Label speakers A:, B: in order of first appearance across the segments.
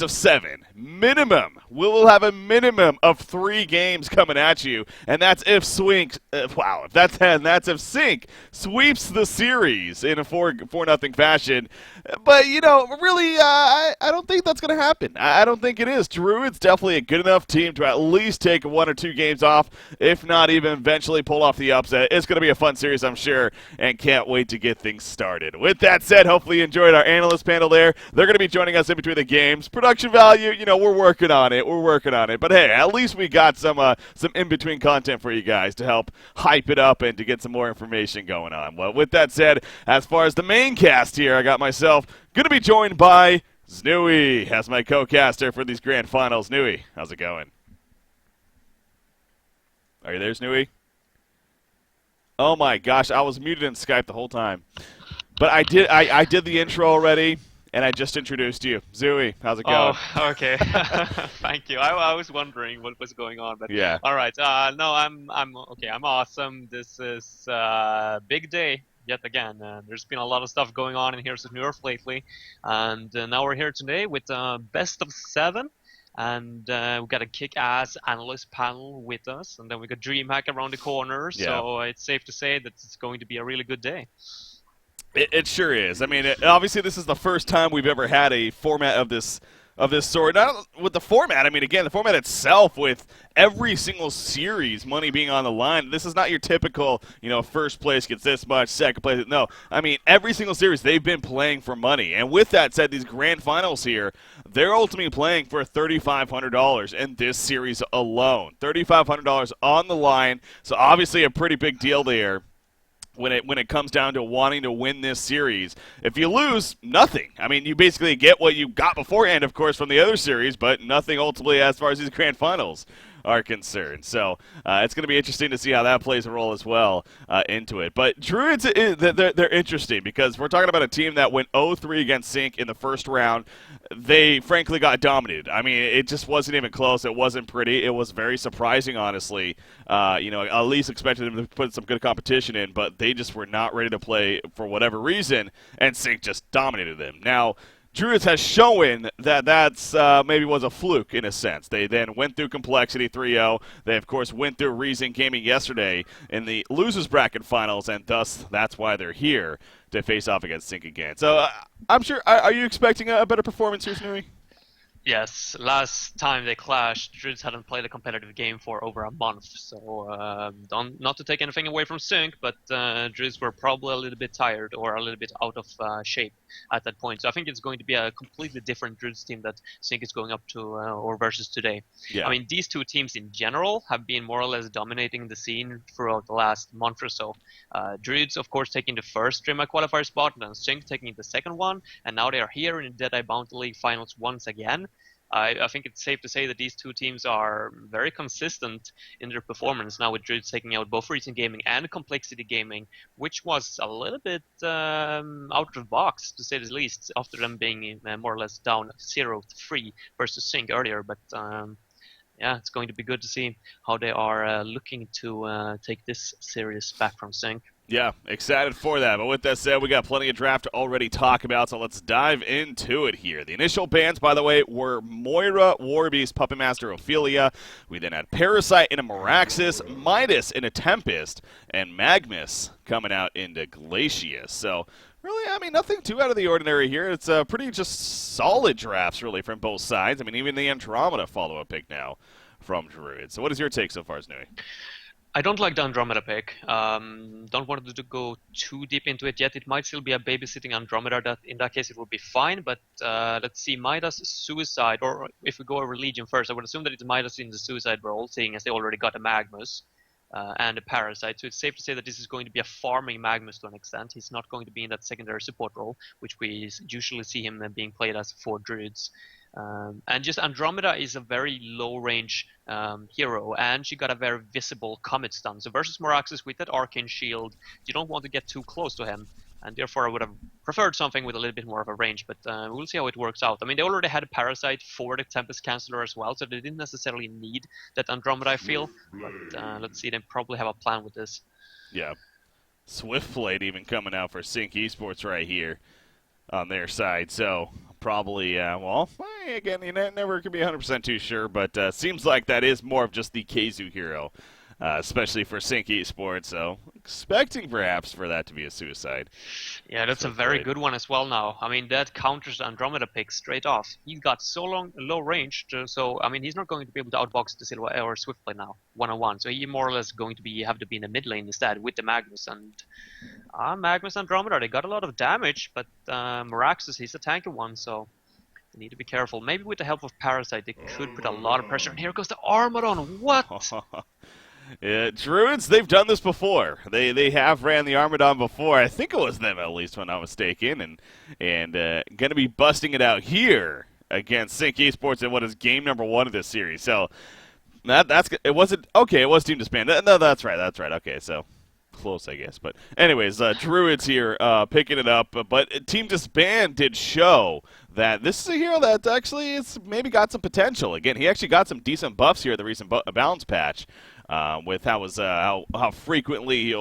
A: of 7. Minimum. We'll have a minimum of 3 games coming at you, and that's if that's if Sync sweeps the series in a 4-0 fashion. But, really, I don't think that's going to happen. I don't think it is. Druid's definitely a good enough team to at least take 1 or 2 games off, if not even eventually pull off the upset. It's going to be a fun series, I'm sure, and can't wait to get things started. With that said, hopefully you enjoyed our analyst panel there. They're going to be joining us in between the games. Production value, we're working on it. But hey, at least we got some in-between content for you guys to help hype it up and to get some more information going on. Well, with that said, as far as the main cast here, I got myself going to be joined by Znooey as my co-caster for these grand finals. Znooey, how's it going? Are you there, Znooey? Oh my gosh, I was muted in Skype the whole time. But I did the intro already, and I just introduced you. Zooey, how's it going?
B: Oh, okay. Thank you. I was wondering what was going on, but
A: Yeah.
B: all right. No, I'm okay. I'm awesome. This is a big day yet again. There's been a lot of stuff going on in Heroes of New Earth lately, and now we're here today with best of 7. And we got a kick-ass analyst panel with us, and then we got DreamHack around the corner.
A: Yeah.
B: So it's safe to say that it's going to be a really good day.
A: It sure is. I mean, obviously this is the first time we've ever had a format of this sort. Not with the format. I mean, again, the format itself with every single series, money being on the line. This is not your typical, first place gets this much, second place. No, I mean, every single series they've been playing for money. And with that said, these grand finals here, they're ultimately playing for $3,500 in this series alone. $3,500 on the line. So obviously a pretty big deal there. When it comes down to wanting to win this series. If you lose, nothing. I mean, you basically get what you got beforehand, of course, from the other series, but nothing ultimately as far as these grand finals are concerned. So it's going to be interesting to see how that plays a role as well into it. But Druids, they're interesting because we're talking about a team that went 0-3 against Sync in the first round. They frankly got dominated. I mean, it just wasn't even close. It wasn't pretty. It was very surprising, honestly. At least expected them to put some good competition in, but they just were not ready to play for whatever reason, and Sync just dominated them. Now, Druids has shown that's maybe was a fluke in a sense. They then went through Complexity 3-0. They, of course, went through Reason Gaming yesterday in the losers bracket finals, and thus that's why they're here to face off against Sync again. So I'm sure, are you expecting a better performance here, Snooey?
B: Yes, last time they clashed, Druids hadn't played a competitive game for over a month, so not to take anything away from Sync, but Druids were probably a little bit tired or a little bit out of shape at that point. So I think it's going to be a completely different Druids team that Sync is going up to or versus today.
A: Yeah.
B: I mean, these two teams in general have been more or less dominating the scene throughout the last month or so. Druids, of course, taking the first DreamHack qualifier spot, and then Sync taking the second one, and now they are here in the Deadeye Bounty League finals once again. I think it's safe to say that these two teams are very consistent in their performance now, with Druids taking out both Reason Gaming and Complexity Gaming, which was a little bit out of the box, to say the least, after them being more or less down 0-3 versus Sync earlier. But yeah, it's going to be good to see how they are looking to take this series back from Sync.
A: Yeah, excited for that. But with that said, we got plenty of draft to already talk about, so let's dive into it here. The initial bans, by the way, were Moira, Warbeast, Puppet Master, Ophelia. We then had Parasite in a Meraxis, Midas in a Tempest, and Magmus coming out into Glacius. So really, I mean, nothing too out of the ordinary here. It's pretty just solid drafts, really, from both sides. I mean, even the Andromeda follow-up pick now from Druid. So what is your take so far, Snooey?
B: I don't like the Andromeda pick. Don't want to go too deep into it yet. It might still be a babysitting Andromeda. That in that case it would be fine. But let's see, Midas Suicide, or if we go over Legion first, I would assume that it's Midas in the Suicide role, seeing as they already got a Magmus and a Parasite. So it's safe to say that this is going to be a farming Magmus to an extent. He's not going to be in that secondary support role, which we usually see him being played as for Druids. And just Andromeda is a very low-range hero, and she got a very visible comet stun. So versus Meraxis with that Arcane Shield, you don't want to get too close to him, and therefore I would have preferred something with a little bit more of a range, but we'll see how it works out. I mean, they already had a Parasite for the Tempest Canceller as well, so they didn't necessarily need that Andromeda, I feel, but let's see, they probably have a plan with this.
A: Yeah. Swiftblade even coming out for Sync Esports right here on their side, so probably, well, again, you never can be 100% too sure, but seems like that is more of just the Keizu hero, especially for Sync Esports, so expecting perhaps for that to be a suicide.
B: Yeah, that's a very good one as well now. I mean, that counters the Andromeda pick straight off. He's got so low range, so I mean, he's not going to be able to outbox the Silva or Swiftblade now, one-on-one. So he more or less going to have to be in the mid lane instead with the Magnus. And Magnus Andromeda, they got a lot of damage, but Meraxes, he's a tanky one, so they need to be careful. Maybe with the help of Parasite, they could put a lot of pressure. And here goes the Armadon. What?
A: Yeah, Druids, they've done this before. They have ran the Armadon before. I think it was them, at least, when I'm not mistaken. And going to be busting it out here against Sync Esports in what is game number 1 of this series. So it wasn't okay. It was Team Disband. No, that's right. Okay, so close, I guess. But anyways, Druids here picking it up. But Team Disband did show that this is a hero that actually has maybe got some potential. Again, he actually got some decent buffs here at the recent balance patch. With how frequently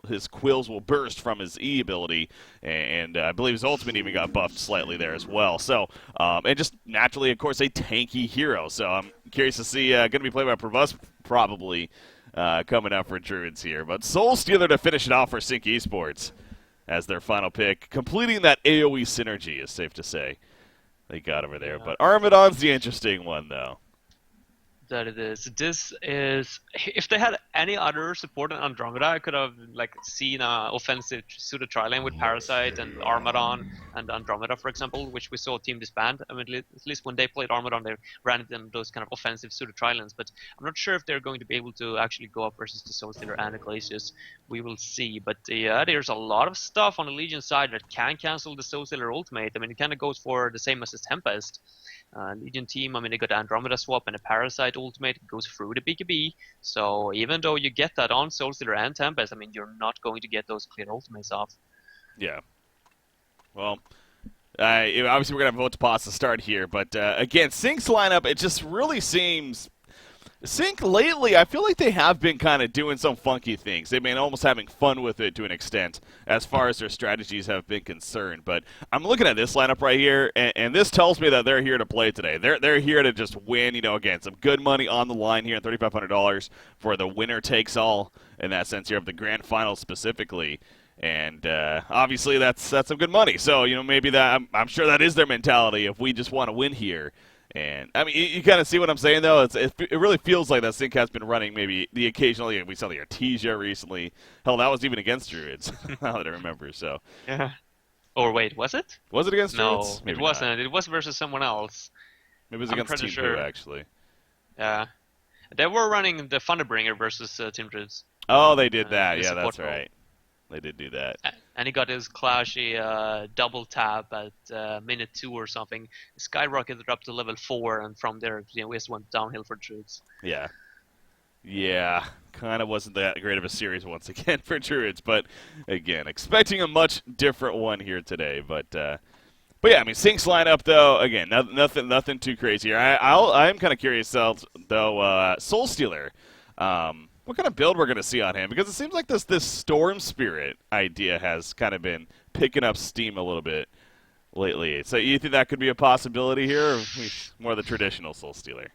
A: his quills will burst from his E ability, and I believe his ultimate even got buffed slightly there as well. So, and just naturally, of course, a tanky hero. So I'm curious to see, going to be played by Provost probably coming up for Druids here. But Soul Stealer to finish it off for Sync Esports as their final pick, completing that AoE synergy is safe to say they got over there. Yeah. But Armadon's the interesting one, though.
B: That it is. This is, if they had any other support than Andromeda, I could have seen an offensive pseudo tri-lane with Parasite and Armadon and Andromeda, for example, which we saw Team Disband. I mean, at least when they played Armadon, they ran it in those kind of offensive pseudo tri-lanes. But I'm not sure if they're going to be able to actually go up versus the Soul Stealer and the Glacius. We will see. But yeah, there's a lot of stuff on the Legion side that can cancel the Soul Stealer ultimate. I mean, it kind of goes for the same as the Tempest. Legion team, I mean, they got the Andromeda swap and a Parasite ultimate. It goes through the BKB. So even though you get that on Soul Stealer and Tempest, I mean, you're not going to get those clear ultimates off.
A: Yeah. Well, obviously we're going to vote to pause to start here. But again, Sync's lineup, it just really seems... Sync lately, I feel like they have been kind of doing some funky things. They've been almost having fun with it to an extent as far as their strategies have been concerned. But I'm looking at this lineup right here, and this tells me that they're here to play today. They're here to just win, again, some good money on the line here, $3,500 for the winner takes all in that sense here of the grand final specifically. And obviously that's some good money. So, maybe that I'm sure that is their mentality if we just want to win here. And, I mean, you kind of see what I'm saying, though? It really feels like that Sync has been running maybe the occasionally. We saw the Artesia recently. Hell, that was even against Druids, now that I remember. So.
B: Yeah. Or wait, was it?
A: Was it against
B: Druids?
A: No,
B: maybe it wasn't. Not. It was versus someone else.
A: Maybe it was against Team Blue, actually.
B: Yeah. They were running the Thunderbringer versus Team Druids.
A: Oh, they did that. Yeah, that's right. They did do that.
B: And he got his clashy double tap at minute 2 or something. Skyrocketed up to level 4, and from there, we just went downhill for Druids.
A: Yeah. Yeah. Kind of wasn't that great of a series once again for Druids. But, again, expecting a much different one here today. But yeah, I mean, Sync's lineup, though, again, nothing too crazy here. I'm kind of curious, though, Soul Stealer. What kind of build we're going to see on him? Because it seems like this Storm Spirit idea has kind of been picking up steam a little bit lately. So you think that could be a possibility here, or more the traditional Soul Stealer?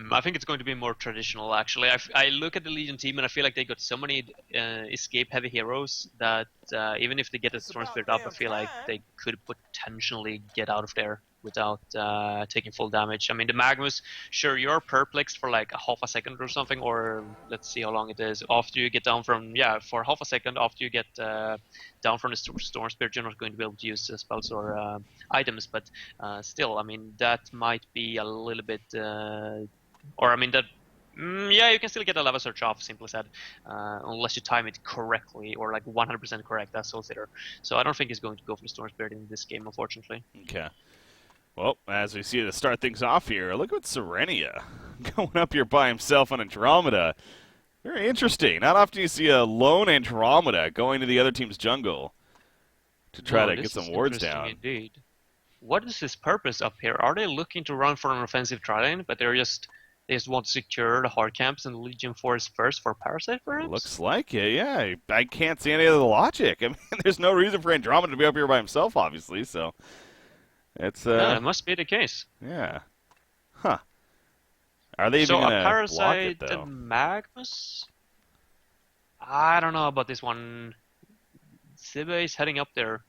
B: I think it's going to be more traditional, actually. I look at the Legion team, and I feel like they got so many escape-heavy heroes that even if they get the Storm Spirit up, I feel like they could potentially get out of there without taking full damage. I mean, the Magnus, sure, you're perplexed for like a half a second or something, or let's see how long it is. After you get down from, for half a second, after you get down from the Storm Spirit, you're not going to be able to use spells or items, but still, I mean, that might be a little bit, you can still get a lava search off, simply said, unless you time it correctly, or like 100% correct, that's Soul Stealer. So I don't think he's going to go for the Storm Spirit in this game, unfortunately.
A: Okay. Well, as we see to start things off here, look at Serenia going up here by himself on Andromeda. Very interesting. Not often you see a lone Andromeda going to the other team's jungle to try to get some wards down.
B: Indeed. What is his purpose up here? Are they looking to run for an offensive tri-lane, but they just want to secure the hard camps and Legion Force first for Parasite, perhaps?
A: Looks like it, yeah. I can't see any other logic. I mean, there's no reason for Andromeda to be up here by himself, obviously, so... It's
B: Yeah, it must be the case.
A: yeah. Huh. Are they even
B: So a
A: gonna block it
B: Parasite
A: though?
B: and Magnus? I don't know about this one. Zibe is heading up there.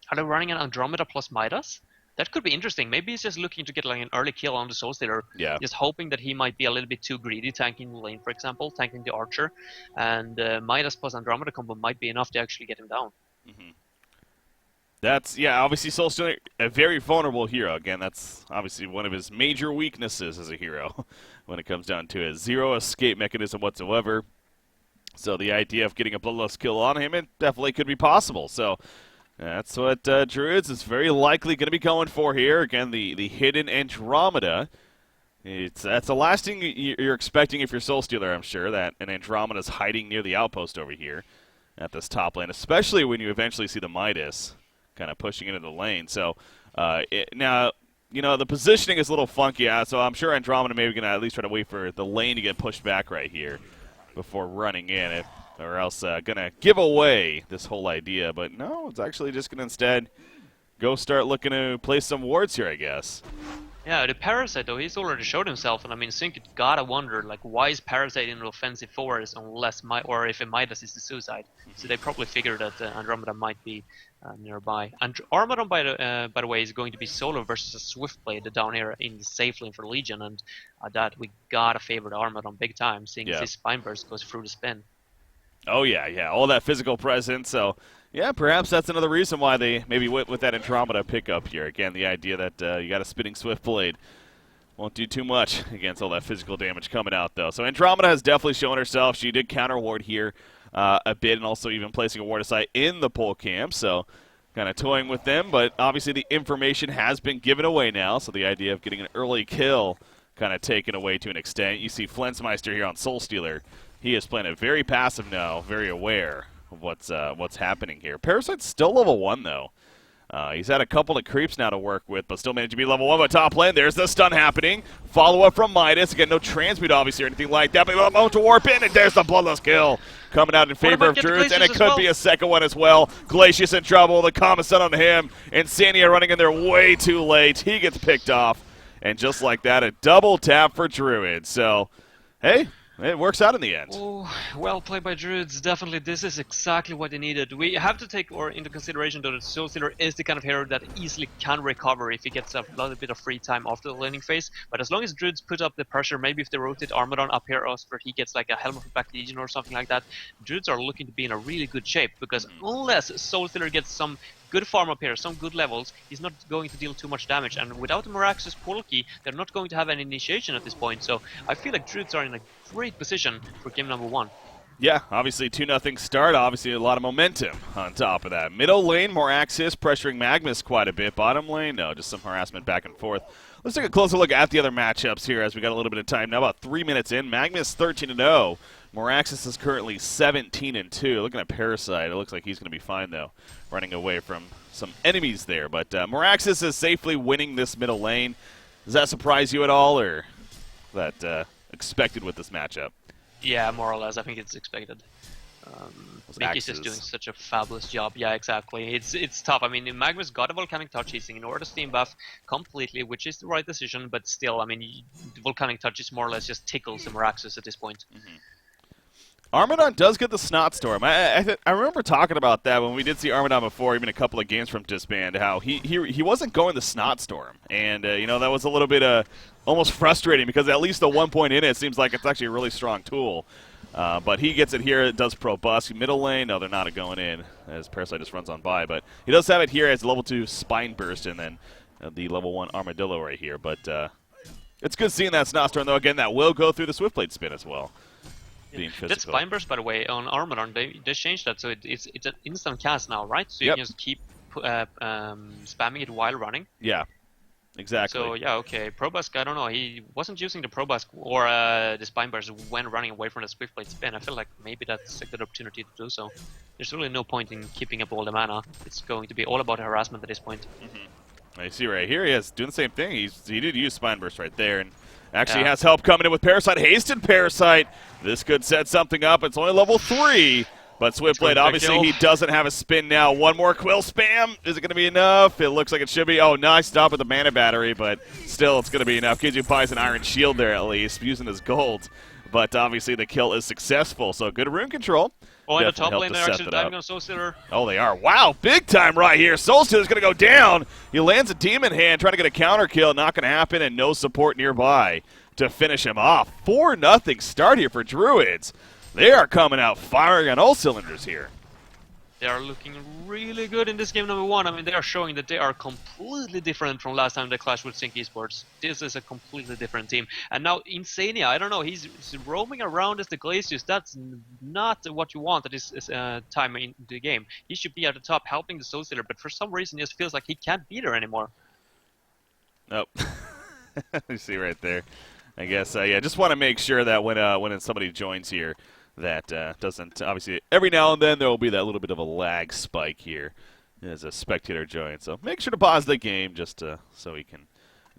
B: Are they running an Andromeda plus Midas? That could be interesting. Maybe he's just looking to get like an early kill on the Soul Stealer.
A: Yeah.
B: Just hoping that he might be a little bit too greedy, tanking the lane, for example, tanking the Archer. And Midas plus Andromeda combo might be enough to actually get him down.
A: Mm-hmm. That's, yeah, obviously Soul Stealer, a very vulnerable hero. Again, that's obviously one of his major weaknesses as a hero when it comes down to it. Zero escape mechanism whatsoever. So the idea of getting a bloodlust kill on him, it definitely could be possible. So that's what Druids is very likely going to be going for here. Again, the hidden Andromeda. That's the last thing you're expecting if you're Soul Stealer, I'm sure, that an Andromeda's hiding near the outpost over here at this top lane, especially when you eventually see the Midas kind of pushing into the lane. So now, you know, the positioning is a little funky, so I'm sure Andromeda maybe going to at least try to wait for the lane to get pushed back right here before running in, or else going to give away this whole idea. But no, it's actually just going to instead go start looking to place some wards here, I guess.
B: Yeah, the Parasite though, he's already showed himself, and I mean, Sync gotta wonder, like, why is Parasite in the offensive forest unless or if Midas is the suicide? So they probably figured that Andromeda might be nearby. And Armadon, by the way, is going to be solo versus a Swiftblade down here in the safe lane for Legion, and that we gotta favor the Armadon big time, seeing as his Spine Burst goes through the spin.
A: Oh yeah, all that physical presence. So yeah, perhaps that's another reason why they maybe went with that Andromeda pickup here. Again, the idea that you got a spinning Swiftblade won't do too much against all that physical damage coming out, though. So Andromeda has definitely shown herself. She did counter ward here a bit, and also even placing a ward aside in the pole camp. So kind of toying with them, but obviously the information has been given away now. So the idea of getting an early kill kind of taken away to an extent. You see Flensmeister here on Soul Stealer. He is playing it very passive now, very aware of what's happening here. Parasite's still level 1, though. He's had a couple of creeps now to work with, but still managed to be level 1 by top lane. There's the stun happening. Follow-up from Midas. Again, no transmute, obviously, or anything like that, but a moment to warp in, and there's the bloodless kill coming out in favor of Druids, and it could be a second one as well. Glacius in trouble. The Comet Sun on him. Insania running in there way too late. He gets picked off, and just like that, a double tap for Druids. So, hey, it works out in the end.
B: Oh, well played by Druids. Definitely, this is exactly what they needed. We have to take into consideration though that Soul Stealer is the kind of hero that easily can recover if he gets a little bit of free time after the laning phase. But as long as Druids put up the pressure, maybe if they rotate Armadon up here, or he gets like a Helm of the Black Legion or something like that, Druids are looking to be in a really good shape. Because unless Soul Stealer gets some good farm up here, some good levels, he's not going to deal too much damage, and without the Meraxus Portal Key, they're not going to have any initiation at this point, so I feel like Druids are in a great position for game number 1.
A: Yeah, obviously 2-0 start, obviously a lot of momentum on top of that. Middle lane, Moraxis pressuring Magnus quite a bit. Bottom lane, no, just some harassment back and forth. Let's take a closer look at the other matchups here as we got a little bit of time now, about 3 minutes in. Magnus 13-0. Moraxis is currently 17-2. Looking at Parasite, it looks like he's going to be fine, though, running away from some enemies there. But Moraxis is safely winning this middle lane. Does that surprise you at all, or that expected with this matchup?
B: Yeah, more or less. I think it's expected. Mickey's just doing such a fabulous job. Yeah, exactly. It's tough. I mean, Magnus got a Volcanic Touch. He's ignored the Steam buff completely, which is the right decision. But still, I mean, the Volcanic Touch is more or less just tickles the Meraxus at this point.
A: Armadon does get the Snot Storm. I remember talking about that when we did see Armadon before, even a couple of games from Disband, how he wasn't going the Snot Storm. And, you know, that was a little bit almost frustrating because at least the 1 point in it seems like it's actually a really strong tool. But he gets it here. It does pro-bust. Middle lane, no, they're not going in as Parasite just runs on by. But he does have it here as level 2 Spine Burst and then the level 1 Armadillo right here. But it's good seeing that Snot Storm, though. Again, that will go through the Swiftblade spin as well.
B: That Spine Burst, by the way, on Armadon, they changed that, so it's an instant cast now, right? So you can just keep spamming it while running.
A: Yeah, exactly.
B: So yeah, okay. Probusk, I don't know. He wasn't using the Probusk or the Spine Burst when running away from the Swiftblade spin. I feel like maybe that's a good opportunity to do so. There's really no point in keeping up all the mana. It's going to be all about harassment at this point.
A: I see right here, he is doing the same thing. He did use Spine Burst right there, and actually has help coming in with Parasite. Hasted Parasite. This could set something up. It's only level 3, But Swiftblade, obviously, he doesn't have a spin now. One more Quill spam. Is it going to be enough? It looks like it should be. Oh, nice stop with the mana battery, but still it's going to be enough. KheZu buys an Iron Shield there, at least, using his gold. But obviously the kill is successful, so good rune control.
B: Oh, and the top lane, they're actually diving on Soulstealer.
A: Oh, they are. Wow, big time right here. Soulstealer's going to go down. He lands a Demon Hand, trying to get a counter kill. Not going to happen, and no support nearby to finish him off. 4-0 start here for Druids. They are coming out firing on all cylinders here.
B: They are looking really good in this game number 1. I mean, they are showing that they are completely different from last time they clashed with Sync Esports. This is a completely different team. And now Insania, I don't know, he's roaming around as the Glacius. That's not what you want at this time in the game. He should be at the top helping the Soulstealer, but for some reason it just feels like he can't be there anymore.
A: Nope. You see right there. I guess, yeah, just want to make sure that when somebody joins here, that doesn't, obviously, every now and then there will be that little bit of a lag spike here as a spectator joins. So make sure to pause the game just so he can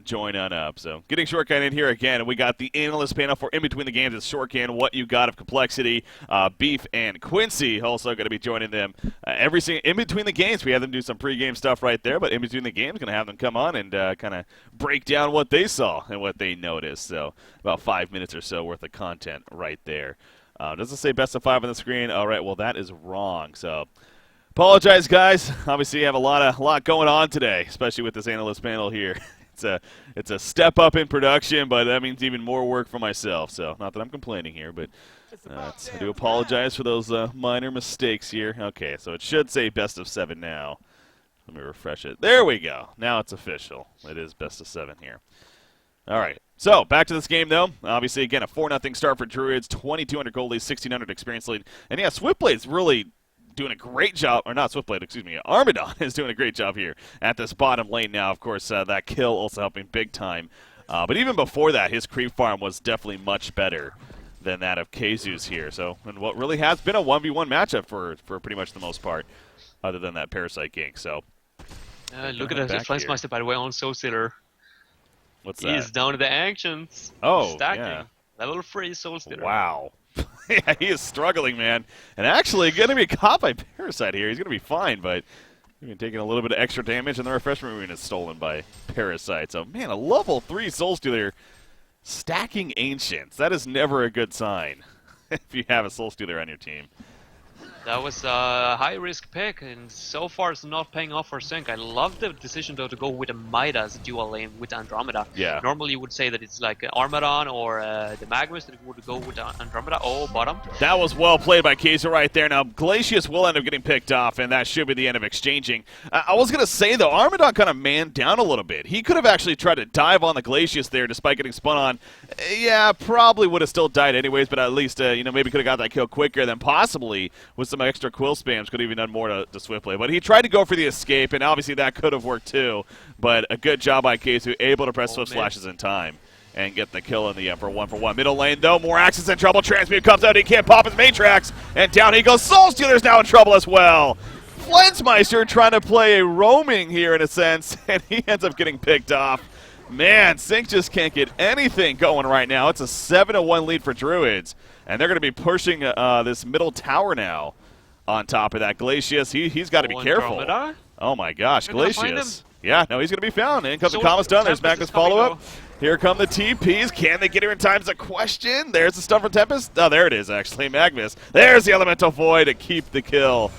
A: join on up. So getting Shortcan in here again, and we got the analyst panel for In Between the Games. It's Shortcan, What You Got of Complexity, Beef, and Quincy also going to be joining them every single in between the games. We have them do some pregame stuff right there, but in between the games, going to have them come on and kind of break down what they saw and what they noticed. So about 5 minutes or so worth of content right there. Does it say best of 5 on the screen? All right, well, that is wrong. So apologize, guys. Obviously, you have a lot going on today, especially with this analyst panel here. It's a step up in production, but that means even more work for myself. So not that I'm complaining here, but I do apologize for those minor mistakes here. Okay, so it should say best of 7 now. Let me refresh it. There we go. Now it's official. It is best of 7 here. All right. So, back to this game, though. Obviously, again, a 4-0 start for Druids, 2,200 gold lead, 1,600 experience lead. And, yeah, Swiftblade's really doing a great job, or not Swiftblade, excuse me, Armadon is doing a great job here at this bottom lane now. Of course, that kill also helping big time. But even before that, his creep farm was definitely much better than that of KheZu's here. So, and what really has been a 1v1 matchup for pretty much the most part, other than that Parasite gank. So,
B: look at that Flensmeister, by the way, on Soulstealer.
A: What's that?
B: He's down to the ancients.
A: Oh,
B: stacking.
A: yeah.
B: Level 3 Soulstealer.
A: Wow. Yeah, he is struggling, man. And actually going to be caught by Parasite here. He's going to be fine, but he's taking a little bit of extra damage, and the refreshment rune is stolen by Parasite. So, man, a level 3 Soulstealer stacking ancients. That is never a good sign if you have a Soulstealer on your team.
B: That was a high-risk pick, and so far it's not paying off for Sync. I love the decision, though, to go with a Midas dual lane with Andromeda.
A: Yeah.
B: Normally you would say that it's like Armadon or the Magnus that would go with Andromeda. Oh, bottom.
A: That was well played by KheZu right there. Now, Glacius will end up getting picked off, and that should be the end of exchanging. I was going to say, though, Armadon kind of manned down a little bit. He could have actually tried to dive on the Glacius there despite getting spun on. Yeah, probably would have still died anyways, but at least, maybe could have got that kill quicker than possibly with some extra quill spams could have even done more to Swiftblade. But he tried to go for the escape, and obviously that could have worked too. But a good job by KheZu, able to press Swift Slashes in time and get the kill in the end for 1-for-1. Middle lane, though, Morax's in trouble. Transmute comes out, he can't pop his Matrax, and down he goes. Soulstealer's now in trouble as well. Flensmeister trying to play a roaming here in a sense, and he ends up getting picked off. Man, Sync just can't get anything going right now. It's a 7-1 lead for Druids, and they're going to be pushing this middle tower now. On top of that, Glacius, he's got to be careful.
B: Andromeda?
A: Oh my gosh, Glacius. Yeah, no, he's going to be found. In comes the
B: So
A: combo's done. There's
B: Tempest
A: Magnus
B: is coming,
A: follow-up. Here come the TPs. Can they get here in time is a question. There's the stun from Tempest. Oh, there it is, actually, Magnus. There's the Elemental Void to keep the kill.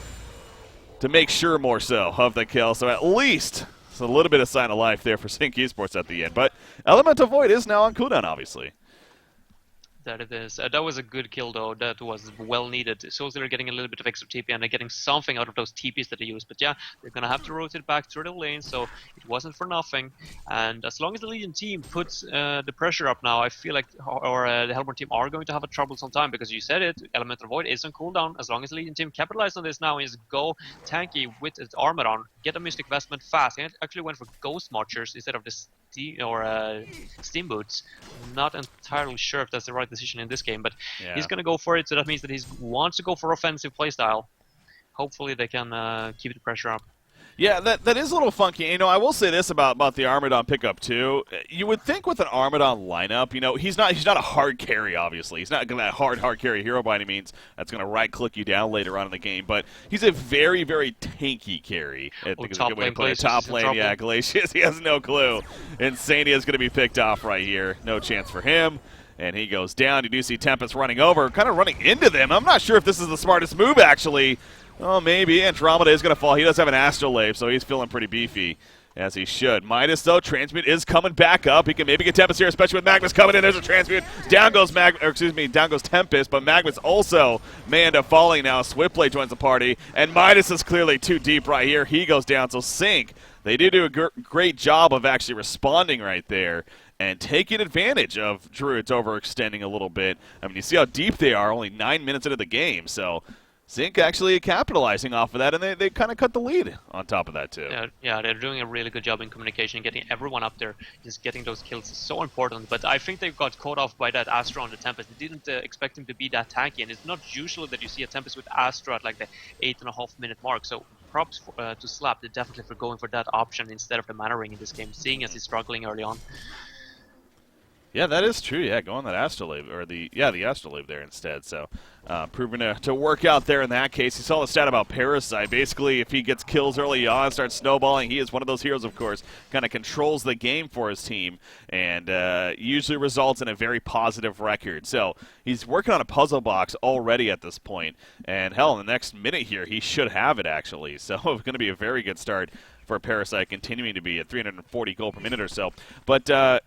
A: To make sure more so of the kill. So at least it's a little bit of sign of life there for Sync Esports at the end. But Elemental Void is now on cooldown, obviously.
B: That it is. That was a good kill, though. That was well needed. Soulstealer getting a little bit of extra TP, and they're getting something out of those TPs that they used. But yeah, they're going to have to rotate back through the lane, so it wasn't for nothing. And as long as the Legion team puts the pressure up now, I feel like the Hellborn team are going to have a troublesome time, because you said it, Elemental Void is on cooldown. As long as the Legion team capitalize on this now is go tanky with its Armadon, get a Mystic Vestment fast. He actually went for Ghost Marchers instead of the Steam Boots. Not entirely sure if that's the right decision in this game, but he's going to go for it, so that means that he wants to go for offensive playstyle. Hopefully they can keep the pressure up.
A: Yeah, that is a little funky. You know, I will say this about the Armadon pickup too. You would think with an Armadon lineup, you know, he's not a hard carry. Obviously, he's not that hard carry hero by any means. That's going to right click you down later on in the game. But he's a very tanky carry. I think it's a good way to put it. Top lane, yeah, Glacius. He has no clue. Insania is going to be picked off right here. No chance for him. And he goes down. You do see Tempest running over, kind of running into them. I'm not sure if this is the smartest move, actually. Oh, maybe. Andromeda is going to fall. He does have an Astrolabe, so he's feeling pretty beefy, as he should. Midas, though, Transmute is coming back up. He can maybe get Tempest here, especially with Magnus coming in. There's a Transmute. Down goes down goes Tempest, but Magnus also manned up falling now. Swiftblade joins the party, and Midas is clearly too deep right here. He goes down, so Sync, they do a great job of actually responding right there and taking advantage of Druids overextending a little bit. I mean, you see how deep they are, only 9 minutes into the game, so Sync actually capitalizing off of that, and they kind of cut the lead on top of that, too.
B: Yeah, they're doing a really good job in communication, getting everyone up there. Just getting those kills is so important, but I think they got caught off by that Astra on the Tempest. They didn't expect him to be that tanky, and it's not usual that you see a Tempest with Astra at like the 8.5 minute mark, so props to Slap, they're definitely for going for that option instead of the Mana Ring in this game, seeing as he's struggling early on.
A: Yeah, that is true. Yeah, go on that Astrolabe, or the Astrolabe there instead. So, proving to work out there in that case. You saw the stat about Parasite. Basically, if he gets kills early on, starts snowballing, he is one of those heroes, of course, kind of controls the game for his team, and usually results in a very positive record. So, he's working on a puzzle box already at this point, and hell, in the next minute here, he should have it, actually. So, it's going to be a very good start for Parasite, continuing to be at 340 gold per minute or so. But,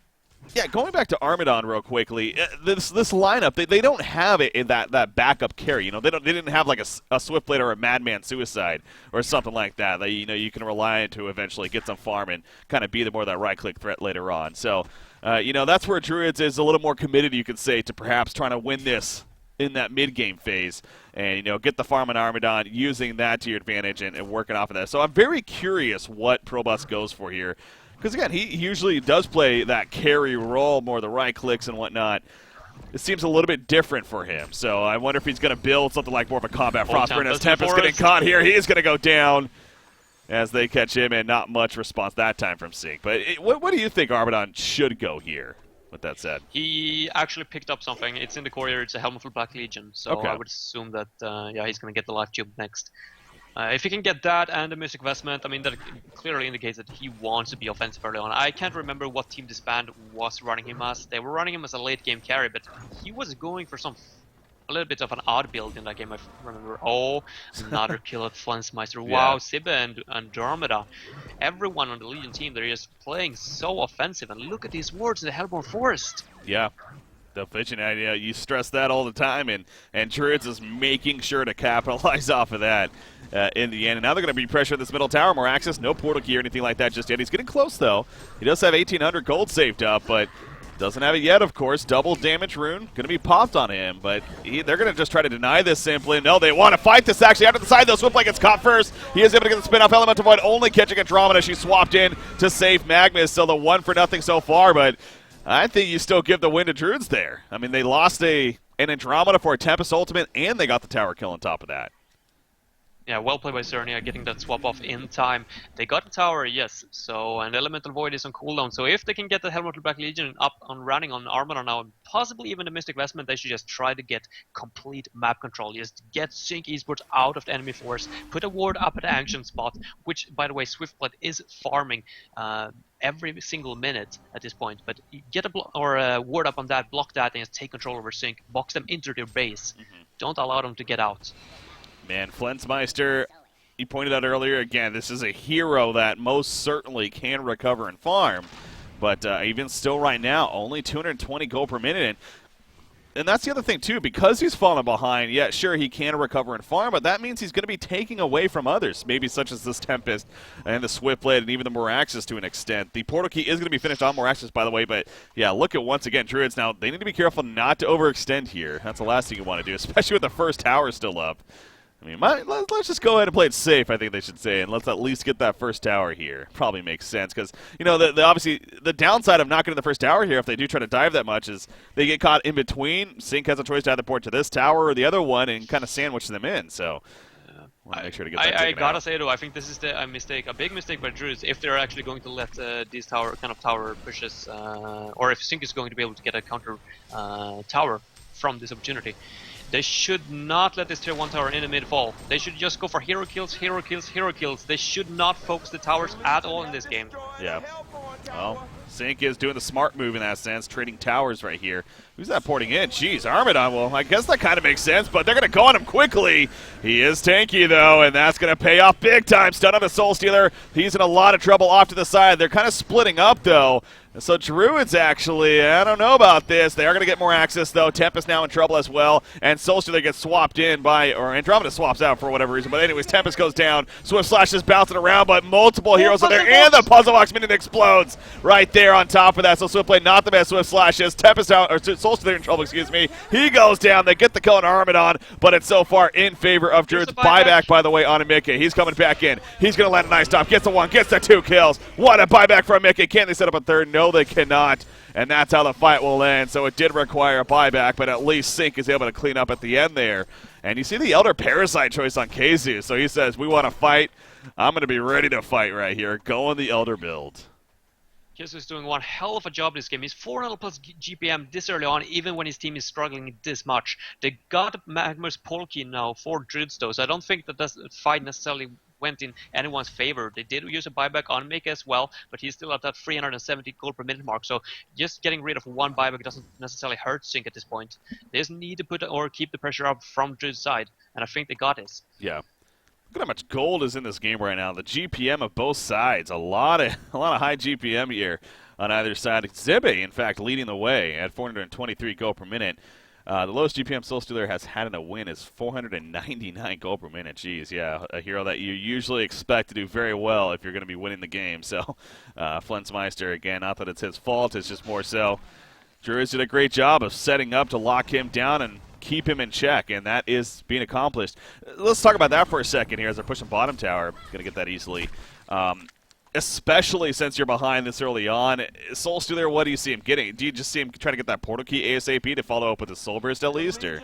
A: yeah, going back to Armadon real quickly, this lineup, they don't have it that backup carry. You know, they didn't have like a Swiftblade or a Madman Suicide or something like that. You know, you can rely on to eventually get some farm and kind of be the more that right click threat later on. So, you know, that's where Druids is a little more committed, you could say, to perhaps trying to win this in that mid-game phase and, you know, get the farm on Armadon, using that to your advantage and working off of that. So I'm very curious what Proboss goes for here. Because, again, he usually does play that carry role, more the right clicks and whatnot. It seems a little bit different for him. So I wonder if he's going to build something like more of a Combat Frostburn. As Tempest getting caught here, he is going to go down as they catch him, and not much response that time from Sync. But what do you think Armadon should go here, with that said?
B: He actually picked up something. It's in the courier. It's a Helmful Black Legion. So okay. I would assume that, yeah, he's going to get the Life Tube next. If he can get that and the Mystic Vestment, I mean, that clearly indicates that he wants to be offensive early on. I can't remember what Team Disband was running him as. They were running him as a late game carry, but he was going for a little bit of an odd build in that game, I remember. Oh, another kill at Flensmeister. Wow, yeah. Sibba and Andromeda. Everyone on the Legion team, they're just playing so offensive. And look at these wards in the Hellborn Forest.
A: Yeah. The vision idea, you stress that all the time, and Druids is making sure to capitalize off of that in the end. And now they're going to be pressuring this middle tower. More access, no portal key or anything like that just yet. He's getting close, though. He does have 1,800 gold saved up, but doesn't have it yet, of course. Double damage rune going to be popped on him, but they're going to just try to deny this simply. No, they want to fight this, actually. Out to the side, though. Swiftblade gets caught first. He is able to get the spin-off. Elemental Void only catching Andromeda. She swapped in to save Magnus, so the 1-for-0 so far, but I think you still give the win to Druids there. I mean, they lost an Andromeda for a Tempest Ultimate, and they got the tower kill on top of that.
B: Yeah, well played by Cernia, getting that swap off in time. They got the tower, yes, so an Elemental Void is on cooldown. So if they can get the Helmut Black Legion up and running on Armadon now, and possibly even the Mystic Vestment, they should just try to get complete map control. Just get Sync Esports out of the enemy force, put a ward up at the action spot, which, by the way, Swiftblade is farming every single minute at this point. But get a ward up on that, block that, and just take control over Sync, box them into their base. Don't allow them to get out.
A: Man, Flensmeister, you pointed out earlier, again, this is a hero that most certainly can recover and farm. But even still right now, only 220 gold per minute. And that's the other thing, too. Because he's fallen behind, yeah, sure, he can recover and farm, but that means he's going to be taking away from others, maybe such as this Tempest and the Swiftblade and even the Moraxis to an extent. The portal key is going to be finished on Moraxis, by the way, but yeah, look at, once again, Druids. Now, they need to be careful not to overextend here. That's the last thing you want to do, especially with the first tower still up. I mean, let's just go ahead and play it safe, I think they should say, and let's at least get that first tower here. Probably makes sense, because, you know, obviously the downside of not getting the first tower here, if they do try to dive that much, is they get caught in between. Sync has a choice to either port to this tower or the other one and kind of sandwich them in, so Want to make sure to get that
B: I
A: taken
B: gotta
A: out.
B: say though, I think this is a big mistake by Druids if they're actually going to let these tower pushes, or if Sync is going to be able to get a counter tower from this opportunity. They should not let this tier 1 tower in the mid fall. They should just go for hero kills, hero kills, hero kills. They should not focus the towers at all in this game.
A: Yeah. Well, Sync is doing the smart move in that sense, trading towers right here. Who's that porting in? Jeez, Armadon. Well, I guess that kind of makes sense, but they're going to go on him quickly. He is tanky, though, and that's going to pay off big time. Stun on the Soul Stealer. He's in a lot of trouble off to the side. They're kind of splitting up, though. So Druids actually, I don't know about this. They are going to get more access, though. Tempest now in trouble as well, and Soul Stealer gets swapped in by, or Andromeda swaps out for whatever reason. But anyways, Tempest goes down. Swift Slash is bouncing around, but multiple heroes in there, and the Puzzle Box Minion explodes right there on top of that. So Swiftblade not the best Swift Slash is. Tempest out, or Soul Stealer in trouble, excuse me. He goes down. They get the kill on Armadon, but it's so far in favor of Druids. Buyback, by the way, on Mickey. He's coming back in. He's going to land a nice stop. Gets the 1, gets the 2 kills. What a buyback from Mickey. Can they set up a third? No, they cannot. And that's how the fight will end. So it did require a buyback, but at least Sync is able to clean up at the end there. And you see the Elder Parasite choice on KZU. So he says, we want to fight. I'm going to be ready to fight right here. Going the Elder build.
B: KZU is doing one hell of a job this game. He's 400 plus GPM this early on, even when his team is struggling this much. They got Magma's Polkey now for Druids, though, so I don't think that this fight necessarily went in anyone's favor. They did use a buyback on Mick as well, but he's still at that 370 gold per minute mark, so just getting rid of one buyback doesn't necessarily hurt Sync at this point. They just need to put or keep the pressure up from Druid's side, and I think they got this.
A: Yeah. Look at how much gold is in this game right now. The GPM of both sides, a lot of high GPM here on either side. Zibby, in fact, leading the way at 423 gold per minute. The lowest GPM Soul Stealer has had in a win is 499 gold per minute. Jeez, yeah, a hero that you usually expect to do very well if you're going to be winning the game. So, Flensmeister, again, not that it's his fault, it's just more so. Druids did a great job of setting up to lock him down and keep him in check, and that is being accomplished. Let's talk about that for a second here as they're pushing bottom tower. Going to get that easily. Especially since you're behind this early on. Soul Stealer, what do you see him getting? Do you just see him trying to get that portal key ASAP to follow up with a Soul Burst at least? Or?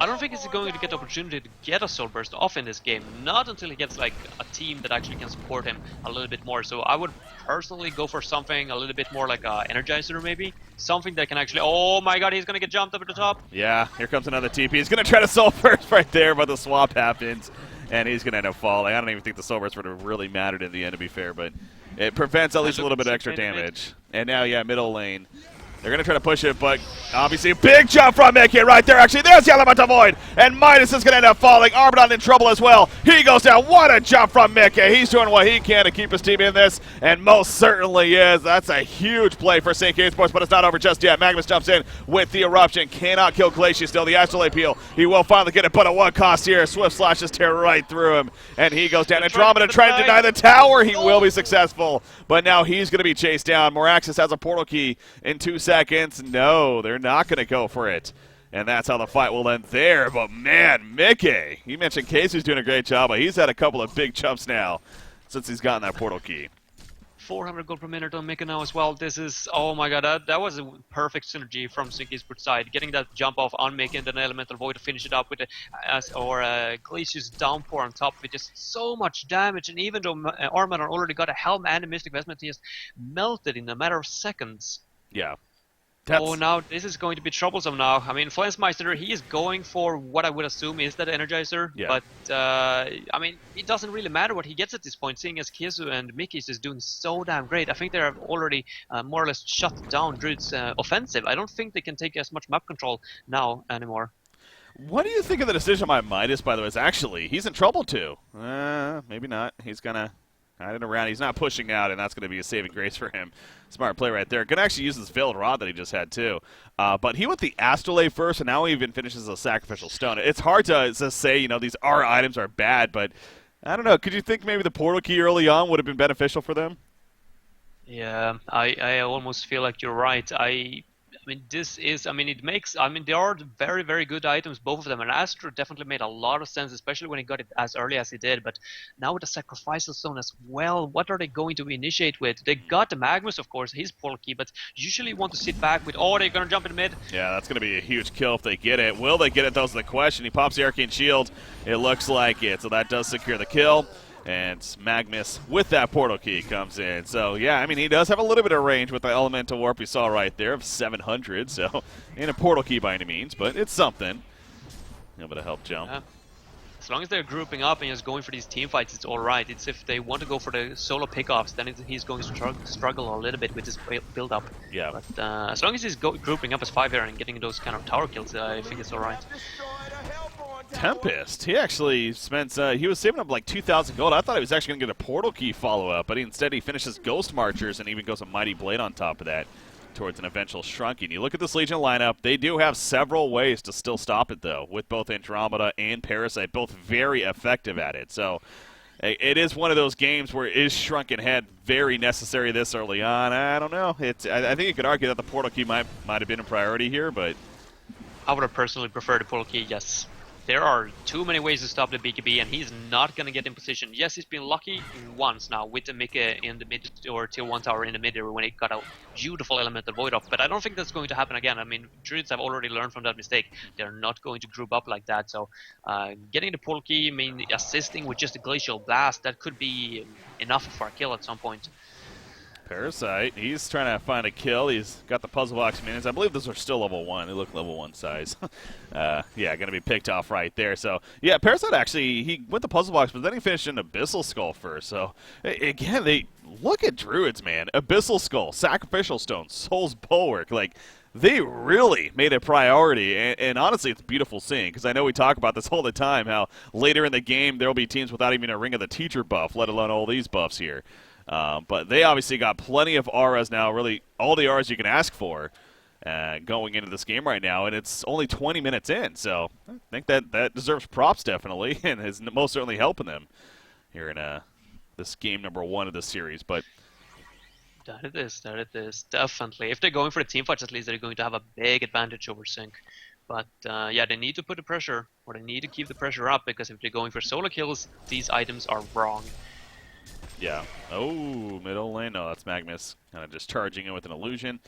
B: I don't think he's going to get the opportunity to get a Soul Burst off in this game, not until he gets like a team that actually can support him a little bit more. So I would personally go for something a little bit more like a Energizer maybe, something that can actually, oh my god, he's going to get jumped up at the top.
A: Yeah, here comes another TP. He's going to try to Soul Burst right there, but the swap happens. And he's going to end up falling. I don't even think the Soul Burst would have really mattered in the end, to be fair, but it prevents at least a little bit of extra damage. And now, yeah, middle lane. They're going to try to push it, but obviously a big jump from Mickey right there. Actually, there's the Elemental Void, and Midas is going to end up falling. Armadon in trouble as well. He goes down. What a jump from Mickey. He's doing what he can to keep his team in this, and most certainly is. That's a huge play for St. K Sports, but it's not over just yet. Magnus jumps in with the Eruption. Cannot kill Glacier still. The Astral Appeal. He will finally get it, but at what cost here? Swift Slashes tear right through him, and he goes down. Andromeda trying to deny the tower. He will be successful, but now he's going to be chased down. Moraxis has a portal key in 2 seconds. No, they're not going to go for it. And that's how the fight will end there. But, man, Mickey, you mentioned Casey's doing a great job, but he's had a couple of big jumps now since he's gotten that portal key.
B: 400 gold per minute on Mickey now as well. This is, oh my god, that was a perfect synergy from Sync Esports side. Getting that jump off on Mickey and then Elemental Void to finish it up with Glacier's Downpour on top with just so much damage. And even though Armadon already got a Helm and a Mystic Vestment, he just melted in a matter of seconds.
A: Yeah.
B: Oh, now this is going to be troublesome now. I mean, Flensmeister, he is going for what I would assume is that Energizer.
A: Yeah.
B: But, I mean, it doesn't really matter what he gets at this point, seeing as KZU and Mickey is just doing so damn great. I think they have already more or less shut down Druid's offensive. I don't think they can take as much map control now anymore.
A: What do you think of the decision by Midas, by the way? Actually, he's in trouble too. Maybe not. He's going to hide it around. He's not pushing out, and that's going to be a saving grace for him. Smart play right there. Going to actually use this Veiled Rod that he just had too. But he went the Astrolabe first, and now he even finishes a Sacrificial Stone. It's hard to say, you know, these items are bad, but I don't know. Could you think maybe the Portal Key early on would have been beneficial for them?
B: Yeah, I almost feel like you're right. I mean, this is, I mean, it makes, I mean, they are very, very good items, both of them. And Astro definitely made a lot of sense, especially when he got it as early as he did. But now with the Sacrificial Stone as well, what are they going to initiate with? They got the Magnus, of course, his portal key, but usually you want to sit back with, oh, they're going to jump in mid.
A: Yeah, that's going to be a huge kill if they get it. Will they get it? That's the question. He pops the Arcane Shield. It looks like it, so that does secure the kill. And Magnus, with that portal key, comes in. So, yeah, I mean, he does have a little bit of range with the Elemental Warp we saw right there of 700. So, ain't a portal key by any means, but it's something. A little bit of help jump.
B: As long as they're grouping up and just going for these team fights, it's all right. It's if they want to go for the solo pickoffs, then he's going to struggle a little bit with his build-up.
A: Yeah.
B: But as long as he's grouping up as 5 here and getting those kind of tower kills, I think it's all right.
A: Tempest, he actually spent, he was saving up like 2,000 gold. I thought he was actually going to get a portal key follow-up, but instead he finishes Ghost Marchers and even goes a Mighty Blade on top of that towards an eventual Shrunking. You look at this Legion lineup, they do have several ways to still stop it, though, with both Andromeda and Parasite, both very effective at it. So it is one of those games where is Shrunken Head very necessary this early on? I don't know. I think you could argue that the portal key might have been a priority here, but
B: I would have personally preferred the portal key, yes. There are too many ways to stop the BKB, and he's not going to get in position. Yes, he's been lucky once now with the Mika in the mid, or tier 1 tower in the mid when he got a beautiful Elemental Void off, but I don't think that's going to happen again. I mean, Druids have already learned from that mistake. They're not going to group up like that, so getting the portal key, I mean, assisting with just a Glacial Blast, that could be enough for a kill at some point.
A: Parasite, he's trying to find a kill. He's got the Puzzle Box minions. I believe those are still level 1. They look level 1 size. Yeah, going to be picked off right there. So, yeah, Parasite actually, he went the Puzzle Box, but then he finished an Abyssal Skull first. So, again, they look at Druids, man. Abyssal Skull, Sacrificial Stone, Soul's Bulwark. Like, they really made a priority, and honestly, it's beautiful seeing, because I know we talk about this all the time, how later in the game there will be teams without even a Ring of the Teacher buff, let alone all these buffs here. But they obviously got plenty of auras now, really all the auras you can ask for going into this game right now, and it's only 20 minutes in, so I think that deserves props definitely, and is most certainly helping them here in this game number 1 of the series. But
B: That it is, definitely. If they're going for the team fights, at least they're going to have a big advantage over Sync. But yeah, they need to put the pressure, or they need to keep the pressure up, because if they're going for solo kills, these items are wrong.
A: Yeah. Oh, middle lane. No, that's Magnus kind of just charging in with an illusion.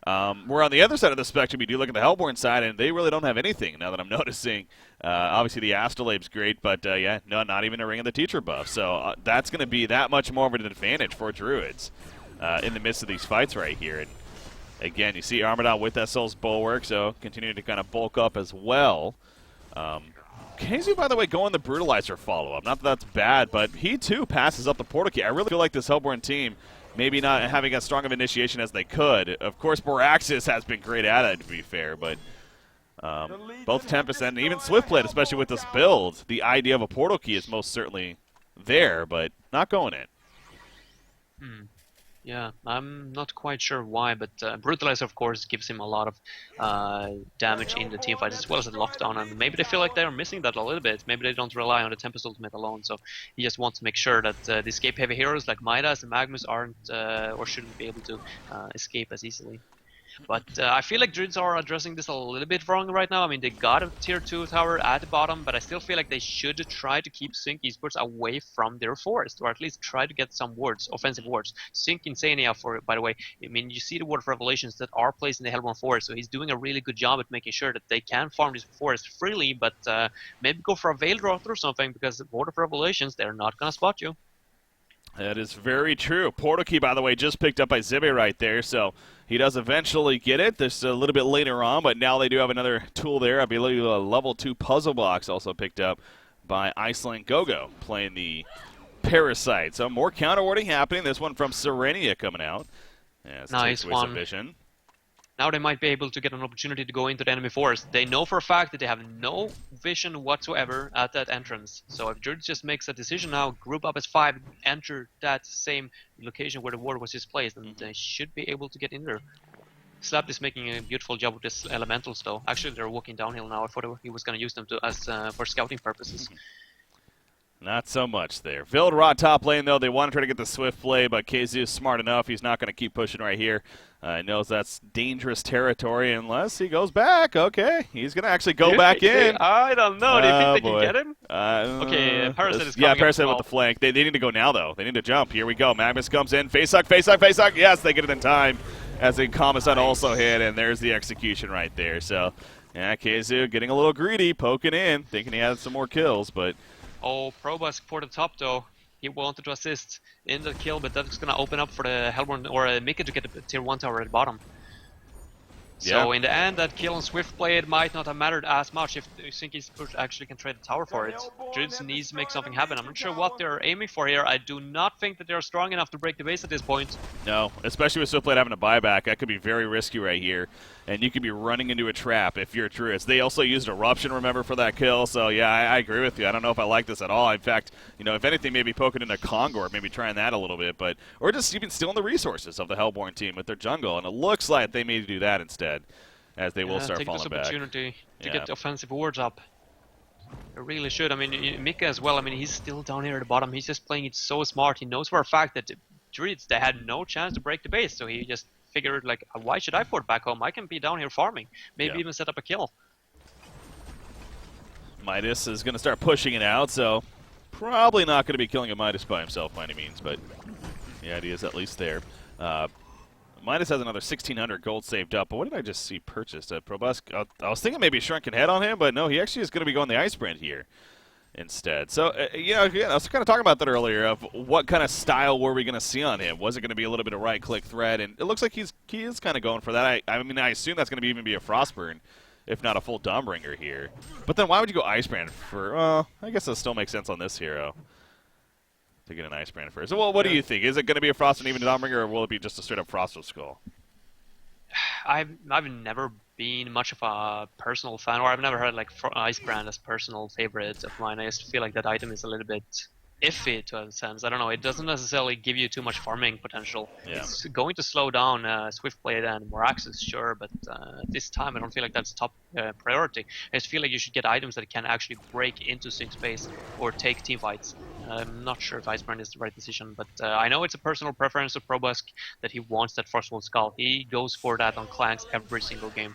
A: We're on the other side of the spectrum. You do look at the Hellborn side, and they really don't have anything now that I'm noticing. Obviously, the Astrolabe's great, but yeah, no, not even a Ring of the Teacher buff. So that's going to be that much more of an advantage for Druids in the midst of these fights right here. And again, you see Armadon with that Soul's Bulwark, so continuing to kind of bulk up as well. KZU, by the way, going the Brutalizer follow-up. Not that that's bad, but he, too, passes up the portal key. I really feel like this Hellborn team maybe not having as strong of initiation as they could. Of course, Boraxis has been great at it, to be fair, but both Tempest and even Swiftblade, especially with this build, the idea of a portal key is most certainly there, but not going in.
B: Yeah, I'm not quite sure why, but Brutalizer, of course, gives him a lot of damage in the teamfight, as well as the lockdown, and maybe they feel like they're missing that a little bit. Maybe they don't rely on the Tempest ultimate alone, so he just wants to make sure that the escape-heavy heroes like Midas and Magnus aren't, or shouldn't be able to escape as easily. But I feel like Druids are addressing this a little bit wrong right now. I mean, they got a tier 2 tower at the bottom, but I still feel like they should try to keep Sync Esports away from their forest, or at least try to get some wards, offensive wards. Sync Insania, by the way, I mean, you see the Ward of Revelations that are placed in the Hellborn forest, so he's doing a really good job at making sure that they can farm this forest freely, but maybe go for a Veil Drought or something, because the Ward of Revelations, they're not going to spot you.
A: That is very true. Portal key, by the way, just picked up by Zibby right there, so he does eventually get it. This a little bit later on, but now they do have another tool there. I believe a level 2 puzzle box also picked up by Iceland Gogo, playing the Parasite. So more counter-warding happening. This one from Serenia coming out. Yeah,
B: nice one.
A: Vision.
B: Now they might be able to get an opportunity to go into the enemy forest. They know for a fact that they have no vision whatsoever at that entrance. So if Druids just makes a decision now, group up as 5, enter that same location where the ward was just placed, and they should be able to get in there. Slap is making a beautiful job with this elementals though. Actually, they're walking downhill now. I thought he was going to use them as for scouting purposes.
A: Not so much there. Vildrad top lane, though. They want to try to get the swift play, but KZ is smart enough. He's not going to keep pushing right here. He knows that's dangerous territory unless he goes back. Okay, he's going to actually go back in.
B: I don't know. Do you think they
A: boy.
B: can get him? Okay, Parasite is coming
A: Yeah, Parasite
B: up as
A: with the flank. They need to go now, though. They need to jump. Here we go. Magnus comes in. Face hug, face hug, face hug. Yes, they get it in time as the Kamasan also hit, and there's the execution right there. So, yeah, KZ getting a little greedy, poking in, thinking he had some more kills, but...
B: Oh, Probusk for the top though. He wanted to assist in the kill, but that's gonna open up for the Hellborn or Mika to get the tier 1 tower at the bottom. So in the end, that kill on Swiftblade might not have mattered as much if Zinky's push actually can trade the tower for it. Druids needs to make something happen. I'm not sure what they're aiming for here. I do not think that they're strong enough to break the base at this point.
A: No, especially with Swiftblade having a buyback. That could be very risky right here. And you could be running into a trap if you're a Druid. They also used Eruption, remember, for that kill. So, yeah, I agree with you. I don't know if I like this at all. In fact, you know, if anything, maybe poking into Kongor, maybe trying that a little bit. But or just even stealing the resources of the Hellborn team with their jungle. And it looks like they may do that instead, as they will start falling back.
B: Take this opportunity to get the offensive wards up. They really should. I mean, Mika as well. I mean, he's still down here at the bottom. He's just playing it so smart. He knows for a fact that the Druids, they had no chance to break the base. So he just figured, like, why should I port back home? I can be down here farming. Maybe even set up a kill.
A: Midas is going to start pushing it out, so probably not going to be killing a Midas by himself by any means, but the idea is at least there. Midas has another 1,600 gold saved up, but what did I just see purchased? Probusk, I was thinking maybe a Shrunken Head on him, but no, he actually is going to be going the Ice Brand here instead. So, you know, again, I was kind of talking about that earlier of what kind of style were we going to see on him. Was it going to be a little bit of right-click thread? And it looks like he is kind of going for that. I mean, I assume that's going to even be a Frostburn, if not a full Dawnbringer here. But then why would you go Icebrand for, well, I guess that still makes sense on this hero to get an Icebrand first. So, well, what do you think? Is it going to be a Frost and even a Dawnbringer, or will it be just a straight-up Frost of Skull?
B: I've never been much of a personal fan, or I've never heard like Icebrand as personal favorite of mine. I just feel like that item is a little bit iffy to a sense. I don't know. It doesn't necessarily give you too much farming potential.
A: Yeah.
B: It's going to slow down Swiftblade and Moraxis, sure, but this time I don't feel like that's top priority. I just feel like you should get items that can actually break into sync space or take team fights. I'm not sure if Icebrand is the right decision, but I know it's a personal preference of Probusk that he wants that Frostwolf Skull. He goes for that on Clanks every single game.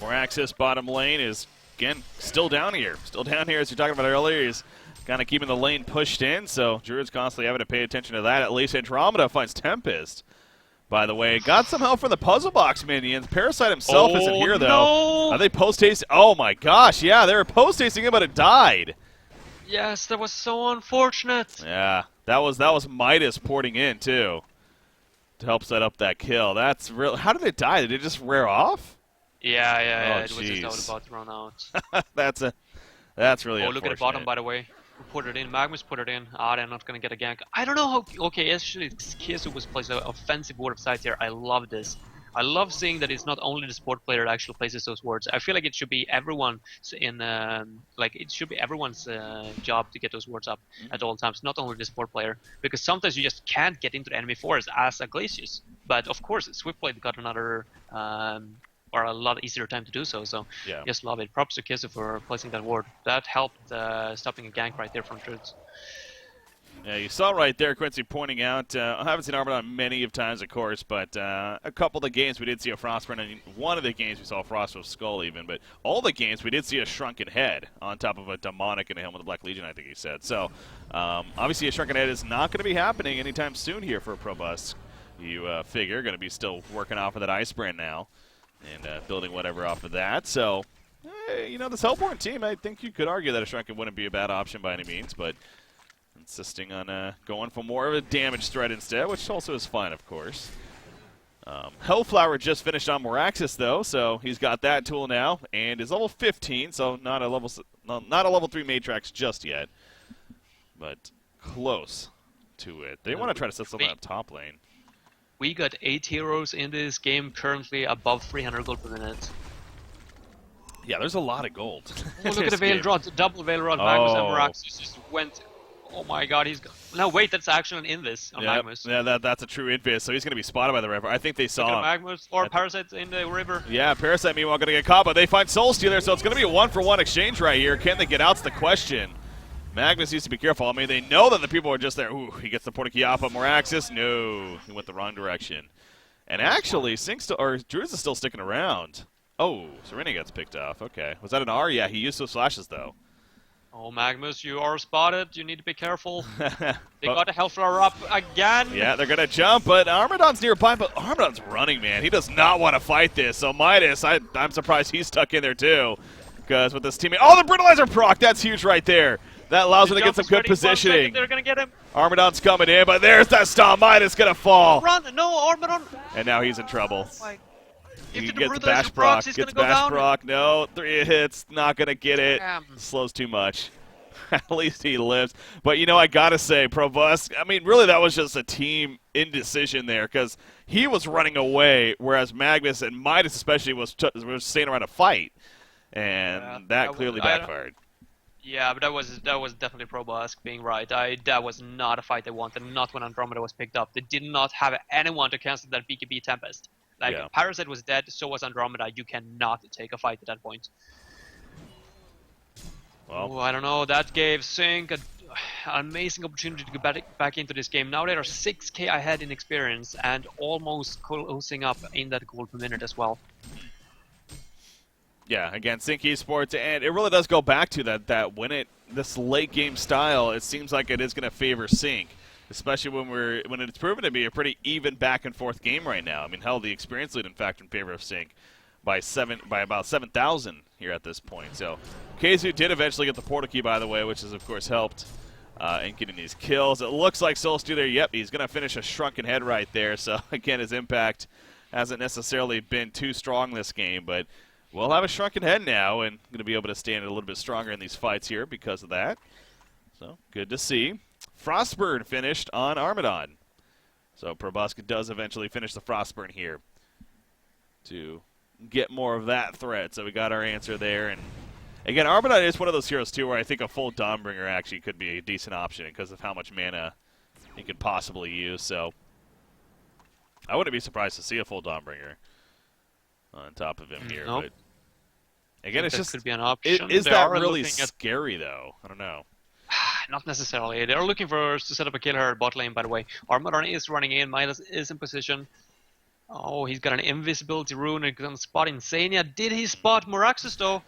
A: Moraxis bottom lane is, again, still down here. Still down here, as you're talking about earlier. He's kind of keeping the lane pushed in, so Druid's constantly having to pay attention to that. At least Andromeda finds Tempest. By the way, got some help from the Puzzle Box minions. Parasite himself isn't here, though.
B: No!
A: Are they post-haste? Oh, my gosh, yeah, they were post-hasting him, but it died.
B: Yes, that was so unfortunate.
A: Yeah, that was Midas porting in, too, to help set up that kill. That's real. How did it die? Did it just wear off?
B: Yeah,
A: Oh,
B: it was just about to run out.
A: That's really
B: Oh, look at the bottom, by the way. Who put it in? Magnus put it in. Ah, they're not going to get a gank. I don't know how... Okay, actually, Kizu was placed an offensive ward of sight here. I love this. I love seeing that it's not only the support player that actually places those wards. I feel like it should be everyone in... it should be everyone's job to get those wards up at all times, not only the support player. Because sometimes you just can't get into the enemy forest as a Glacius. But, of course, Swiftblade got another... or a lot easier time to do so. So
A: yeah.
B: Just love it. Props to Kizu for placing that ward. That helped stopping a gank right there from Druids.
A: Yeah, you saw right there, Quincy pointing out, I haven't seen Armadon many of times, of course, but a couple of the games we did see a Frostburn, and one of the games we saw a Frost of Skull even, but all the games we did see a Shrunken Head on top of a Demonic and a Helm of the Black Legion, I think he said. So, obviously a Shrunken Head is not going to be happening anytime soon here for Probusk. You figure, going to be still working off of that Icebrand now. And building whatever off of that. So, you know, this Hellborn team, I think you could argue that a Shrunken wouldn't be a bad option by any means, but insisting on going for more of a damage threat instead, which also is fine, of course. Hellflower just finished on Moraxis, though, so he's got that tool now, and is level 15, so not a level 3 Matrax just yet, but close to it. They want to try to set something up top lane.
B: We got 8 heroes in this game, currently above 300 gold per minute.
A: Yeah, there's a lot of gold.
B: Oh, look at the Veil Rod, double Veil Rod. Magnus and Moraxis just went... Oh my god, he's... No, wait, that's actually an Invis on Magnus.
A: Yeah, that's a true Invis, so he's going to be spotted by the river. I think they saw him.
B: Magnus or Parasite in the river.
A: Yeah, Parasite meanwhile going to get caught, but they find Soul Stealer, so it's going to be a 1-for-1 exchange right here. Can they get out's the question. Magnus needs to be careful. I mean, they know that the people are just there. Ooh, he gets the Portakia, but Moraxis, no. He went the wrong direction. And actually, Druids is still sticking around. Oh, Serena gets picked off. Okay. Was that an R? Yeah, he used those flashes, though.
B: Oh, Magnus, you are spotted. You need to be careful. They got a Hellflower up again.
A: Yeah, they're going to jump, but Armadon's nearby, but Armadon's running, man. He does not want to fight this. So Midas, I'm surprised he's stuck in there, too. Because with this teammate... Oh, the Brutalizer proc! That's huge right there. That allows him to get some good positioning.
B: They're going to get him.
A: Armadon's coming in, but there's that stun. Midas going to fall.
B: Run! No, Armadon!
A: And now he's in trouble. He
B: If the
A: gets bash proc, gets bash proc. No, 3 hits, not going to get it. Slows too much. At least he lives. But, you know, I got to say, Probusk, I mean, really that was just a team indecision there because he was running away, whereas Magnus and Midas especially was staying around to fight. And that clearly backfired.
B: Yeah, but that was definitely Probusk being right. That was not a fight they wanted, not when Andromeda was picked up. They did not have anyone to cancel that BKB Tempest. Like, Parasite was dead, so was Andromeda. You cannot take a fight at that point. Well, I don't know. That gave Sync an amazing opportunity to get back into this game. Now they are 6k ahead in experience and almost closing up in that gold per minute as well.
A: Yeah, again, Sync Esports, and it really does go back to that this late game style. It seems like it is going to favor Sync, especially when it's proven to be a pretty even back and forth game right now. I mean, hell, the experience lead in fact in favor of Sync by about 7,000 here at this point. So Khezu did eventually get the Portakey, by the way, which has of course helped in getting these kills. It looks like Solstu there. Yep, he's going to finish a shrunken head right there. So again, his impact hasn't necessarily been too strong this game, but we'll have a shrunken head now and going to be able to stand a little bit stronger in these fights here because of that. So good to see. Frostburn finished on Armadon. So Probusk does eventually finish the Frostburn here to get more of that threat. So we got our answer there. And again, Armadon is one of those heroes too where I think a full Dawnbringer actually could be a decent option because of how much mana he could possibly use. So I wouldn't be surprised to see a full Dawnbringer on top of him here.
B: Nope.
A: But again, it's just
B: could be an option.
A: Is that really scary though? I don't know.
B: Not necessarily. They're looking for us to set up a killer at bot lane, by the way. Armadon is running in. Midas is in position. Oh, he's got an invisibility rune and can spot Insania. Did he spot Moraxis, though?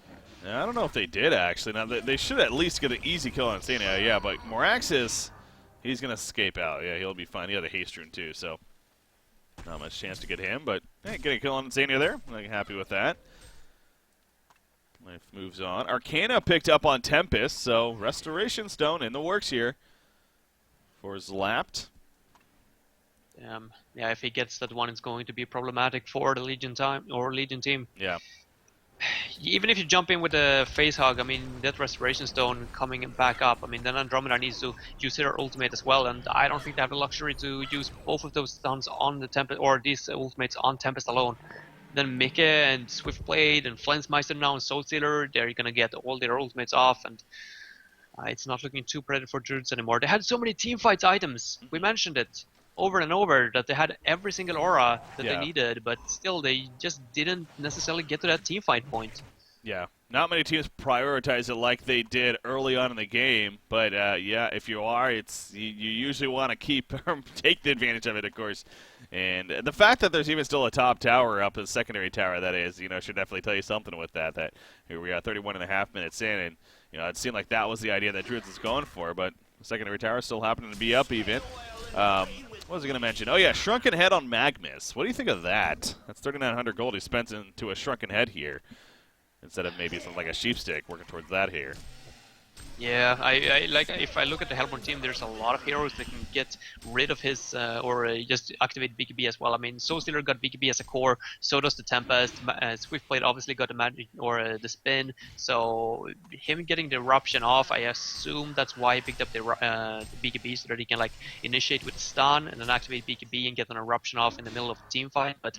A: I don't know if they did, actually. Now, they should at least get an easy kill on Insania, yeah, but Moraxis, he's going to escape out. Yeah, he'll be fine. He had a haste rune, too, so not much chance to get him, but hey, get a kill on Insania there. I'm happy with that. Life moves on. Arcana picked up on Tempest, so Restoration Stone in the works here for Zlapt.
B: Yeah, if he gets that one, it's going to be problematic for the Legion team.
A: Yeah.
B: Even if you jump in with a face hug, I mean, that Restoration Stone coming back up, I mean, then Andromeda needs to use their ultimate as well, and I don't think they have the luxury to use both of those stuns on the Tempest, or these ultimates on Tempest alone. Then Mike and Swiftblade and Flensmeister now and Soulstealer, they're going to get all their ultimates off, and it's not looking too predator for Druids anymore. They had so many teamfights items. We mentioned it over and over that they had every single aura that they needed, but still they just didn't necessarily get to that teamfight point.
A: Yeah, not many teams prioritize it like they did early on in the game, but yeah, if you are, you usually want to take the advantage of it, of course. And the fact that there's even still a top tower up, a secondary tower that is, should definitely tell you something with that. That here we are 31.5 minutes in, and it seemed like that was the idea that Druids was going for, but the secondary tower still happening to be up even. What was I going to mention? Oh, yeah, Shrunken Head on Magnus. What do you think of that? That's 3,900 gold he spent into a Shrunken Head here, instead of maybe something like a Sheepstick, working towards that here.
B: Yeah, I like, if I look at the Hellborn team, there's a lot of heroes that can get rid of his, or just activate BKB as well. I mean, Soulstealer got BKB as a core, so does the Tempest. Swiftblade obviously got the magic, or the spin, so him getting the eruption off, I assume that's why he picked up the BKB, so that he can like initiate with the stun, and then activate BKB and get an eruption off in the middle of a team fight, but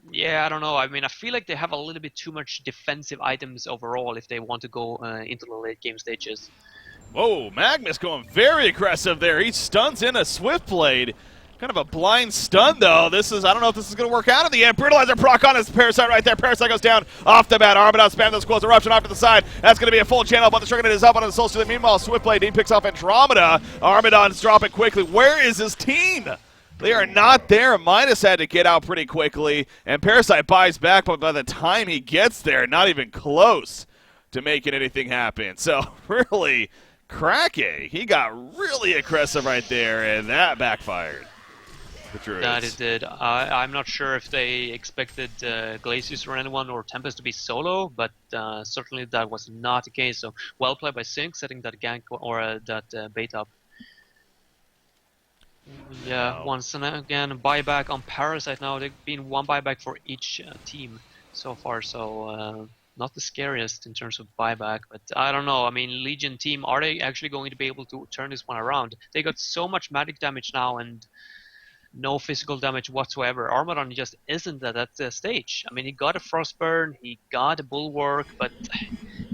B: yeah, I don't know. I mean, I feel like they have a little bit too much defensive items overall if they want to go into the late game stages.
A: Whoa, Magnus going very aggressive there. He stuns in a Swiftblade. Kind of a blind stun, though. I don't know if this is going to work out in the end. Brutalizer proc on his Parasite right there. Parasite goes down off the bat. Armadon spams those Quills. Eruption off to the side. That's going to be a full channel, but the Shuriken is up on the Soul Stealer. Meanwhile, Swiftblade, he picks off Andromeda. Armadon's dropping quickly. Where is his team? They are not there. Midas had to get out pretty quickly, and Parasite buys back, but by the time he gets there, not even close to making anything happen. So, really, Krake, he got really aggressive right there, and that backfired.
B: That it did. I'm not sure if they expected Glacius or anyone or Tempest to be solo, but certainly that was not the case. So well played by Sync, setting that gank or that bait up. Yeah, once again, buyback on Parasite now. They've been one buyback for each team so far, so not the scariest in terms of buyback. But I don't know. I mean, Legion team, are they actually going to be able to turn this one around? They got so much magic damage now and no physical damage whatsoever. Armadon just isn't at that stage. I mean, he got a Frostburn, he got a Bulwark, but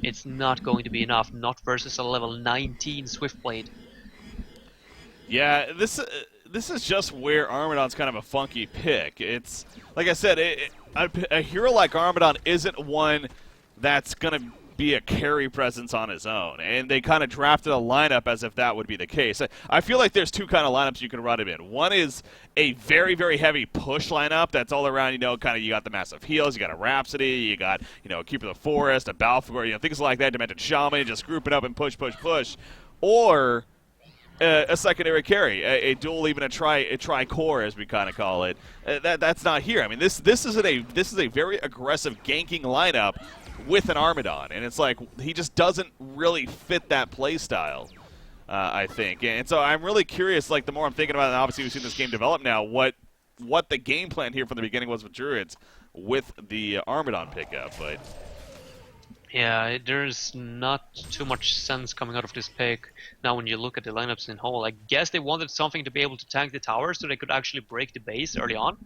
B: it's not going to be enough. Not versus a level 19 Swiftblade.
A: Yeah, this is just where Armadon's kind of a funky pick. It's, like I said, a hero like Armadon isn't one that's going to be a carry presence on his own, and they kind of drafted a lineup as if that would be the case. I feel like there's two kind of lineups you can run him in. One is a very, very heavy push lineup that's all around, kind of you got the massive heals, you got a Rhapsody, you got, a Keeper of the Forest, a Balfour, things like that, Demented Shaman, just group it up and push, push, push. Or a secondary carry, a dual, even a tri-core, as we kind of call it. That's not here. I mean, this is a very aggressive ganking lineup with an Armadon, and it's like he just doesn't really fit that play style, I think. And so I'm really curious, like, the more I'm thinking about it, and obviously we've seen this game develop now, what the game plan here from the beginning was with Druids with the Armadon pickup. But
B: yeah, there's not too much sense coming out of this pick now when you look at the lineups in whole. I guess they wanted something to be able to tank the tower so they could actually break the base early on.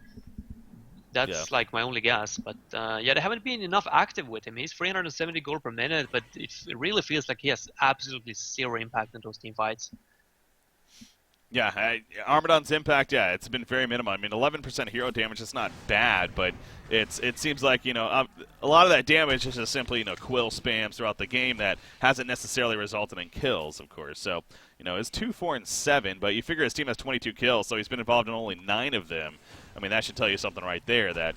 B: That's like my only guess, but yeah, they haven't been enough active with him. He's 370 gold per minute, but it really feels like he has absolutely zero impact in those team fights.
A: Yeah, Armadon's impact, it's been very minimal. I mean, 11% hero damage is not bad, but it seems like, a lot of that damage is just simply, quill spams throughout the game that hasn't necessarily resulted in kills, of course. So, it's 2, 4, and 7, but you figure his team has 22 kills, so he's been involved in only 9 of them. I mean, that should tell you something right there, that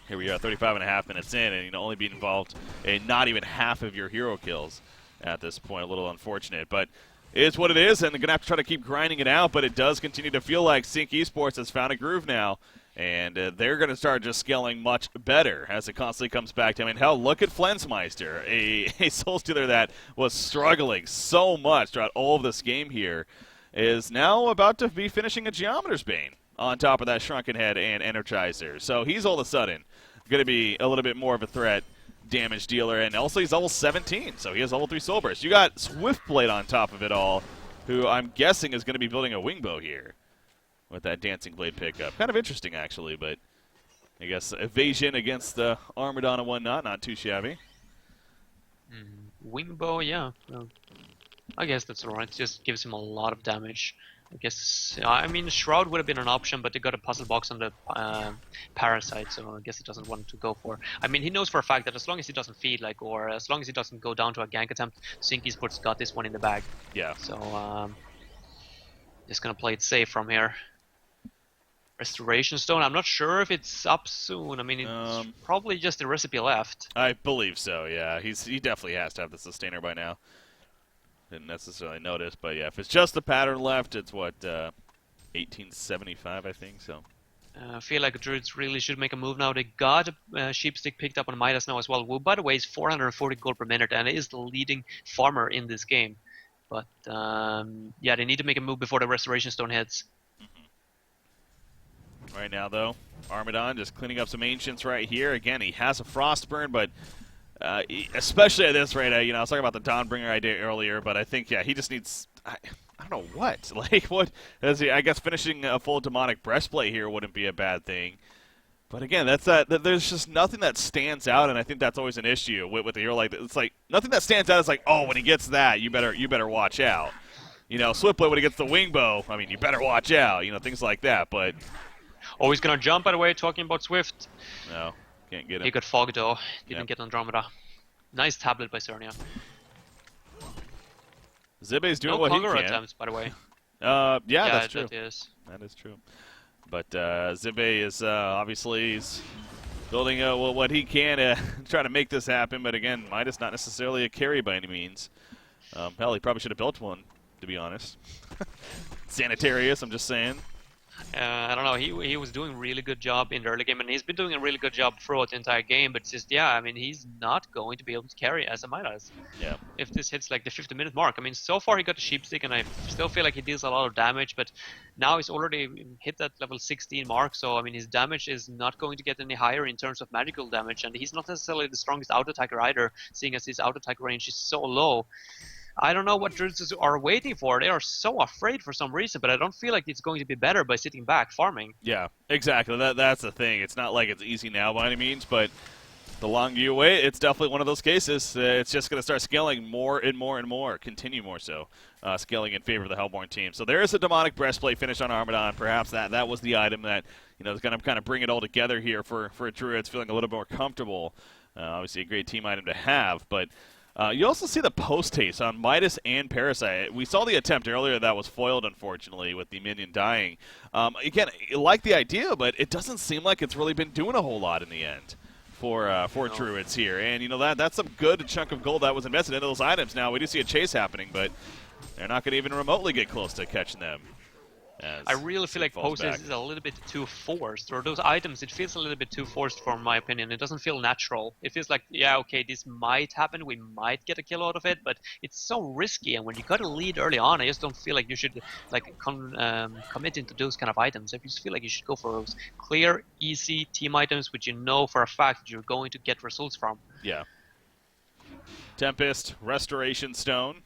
A: here we are, 35 and a half minutes in, and only being involved in not even half of your hero kills at this point. A little unfortunate, but it is what it is, and they're going to have to try to keep grinding it out, but it does continue to feel like Sync Esports has found a groove now, and they're going to start just scaling much better as it constantly comes back to him. I mean, hell, look at Flensmeister, a Soul Stealer that was struggling so much throughout all of this game here, is now about to be finishing a Geometer's Bane on top of that Shrunken Head and Energizer. So he's all of a sudden going to be a little bit more of a threat damage dealer, and also he's level 17, so he has level 3 Soul Burst. You got Swiftblade on top of it all, who I'm guessing is going to be building a Wingbow here with that Dancing Blade pickup. Kind of interesting, actually, but I guess evasion against the Armadon and whatnot, not too shabby.
B: Wingbow, yeah. I guess that's alright. It just gives him a lot of damage. I guess, I mean, Shroud would have been an option, but they got a puzzle box on the Parasite, so I guess he doesn't want to go for. I mean, he knows for a fact that as long as he doesn't feed, or as long as he doesn't go down to a gank attempt, Sync Esports got this one in the bag.
A: Yeah.
B: So, just gonna play it safe from here. Restoration Stone, I'm not sure if it's up soon. I mean, it's probably just the recipe left.
A: I believe so, yeah. He definitely has to have the Sustainer by now. Didn't necessarily notice, but yeah, if it's just the pattern left, it's what, 1875, I think, so.
B: I feel like the Druids really should make a move now. They got Sheepstick picked up on Midas now as well, who, by the way, is 440 gold per minute and is the leading farmer in this game. But, yeah, they need to make a move before the Restoration Stone hits.
A: Right now, though, Armadon just cleaning up some Ancients right here. Again, he has a Frostburn, but especially at this rate, I was talking about the Dawnbringer idea earlier, but I think, he just needs, I don't know what. Like, what, I guess finishing a full Demonic Breastplate here wouldn't be a bad thing. But again, there's just nothing that stands out, and I think that's always an issue with a hero like that. It's like, nothing that stands out is like, oh, when he gets that, you better watch out. Swiftblade when he gets the wing bow, I mean, you better watch out, things like that. But
B: Oh, he's gonna jump, by the way, talking about Swift.
A: no, can't get
B: He
A: him.
B: got Fog though, didn't
A: Yep.
B: get Andromeda. Nice tablet by Cernia.
A: Zibbe's doing
B: No
A: what he
B: Kongor
A: can.
B: attempts, by the way.
A: Yeah, that's true.
B: That is.
A: That is true. But Zibbe is obviously he's building what he can to try to make this happen. But again, Midas not necessarily a carry by any means. Hell, he probably should have built one, to be honest. Sanitarius, I'm just saying.
B: I don't know. He was doing a really good job in the early game, and he's been doing a really good job throughout the entire game. But it's just, I mean, he's not going to be able to carry as a Midas.
A: Yeah.
B: If this hits like the 50-minute mark. I mean, so far he got the sheep stick, and I still feel like he deals a lot of damage. But now he's already hit that level 16 mark, so I mean, his damage is not going to get any higher in terms of magical damage, and he's not necessarily the strongest auto attacker either, seeing as his auto attack range is so low. I don't know what Druids are waiting for. They are so afraid for some reason, but I don't feel like it's going to be better by sitting back farming.
A: Yeah, exactly. That's the thing. It's not like it's easy now by any means, but the longer you wait, it's definitely one of those cases. It's just going to start scaling more and more and more, continue more so, scaling in favor of the Hellborn team. So there is a demonic breastplate finish on Armadon. Perhaps that was the item that is going to kind of bring it all together here for Druids, feeling a little more comfortable. Obviously, a great team item to have, but. You also see the post haste on Midas and Parasite. We saw the attempt earlier that was foiled, unfortunately, with the minion dying. Again, I like the idea, but it doesn't seem like it's really been doing a whole lot in the end for Druids here. And that's some good chunk of gold that was invested into those items. Now we do see a chase happening, but they're not going to even remotely get close to catching them.
B: I really feel like post haste is a little bit too forced, or those items, it feels a little bit too forced for my opinion. It doesn't feel natural. It feels like, okay, this might happen, we might get a kill out of it, but it's so risky, and when you got a lead early on, I just don't feel like you should commit into those kind of items. I just feel like you should go for those clear, easy team items which you know for a fact that you're going to get results from.
A: Yeah. Tempest, Restoration Stone,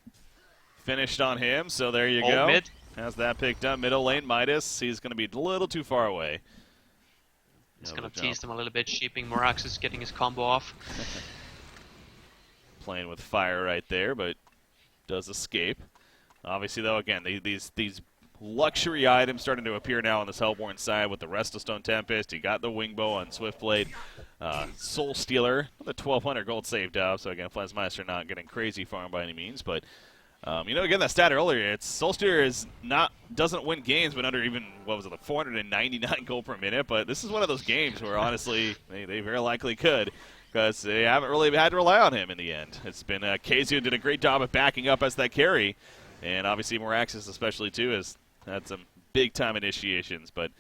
A: finished on him, so there you go.
B: Mid.
A: Has that picked up. Middle lane, Midas. He's going to be a little too far away.
B: Just going to tease them a little bit. Sheeping Moraxis getting his combo off.
A: Playing with fire right there, but does escape. Obviously, though, again, these luxury items starting to appear now on this Hellborn side with the Rest of Stone Tempest. He got the Wingbow on Swiftblade. Soul Stealer, the 1,200 gold saved up. So, again, Flensmeister not getting crazy farm by any means, but... again, that stat earlier, it's Soulsteer doesn't win games when under even, 499 gold per minute, but this is one of those games where, honestly, they very likely could, because they haven't really had to rely on him in the end. It's been, Kazu did a great job of backing up as that carry, and obviously Moraxis especially, too, has had some big-time initiations, but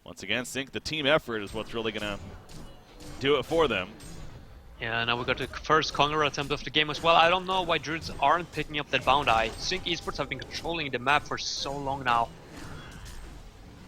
A: once again, I think the team effort is what's really going to do it for them.
B: Yeah, now we got the first Kongor attempt of the game as well. I don't know why Druids aren't picking up that Bound Eye. Sync Esports have been controlling the map for so long now.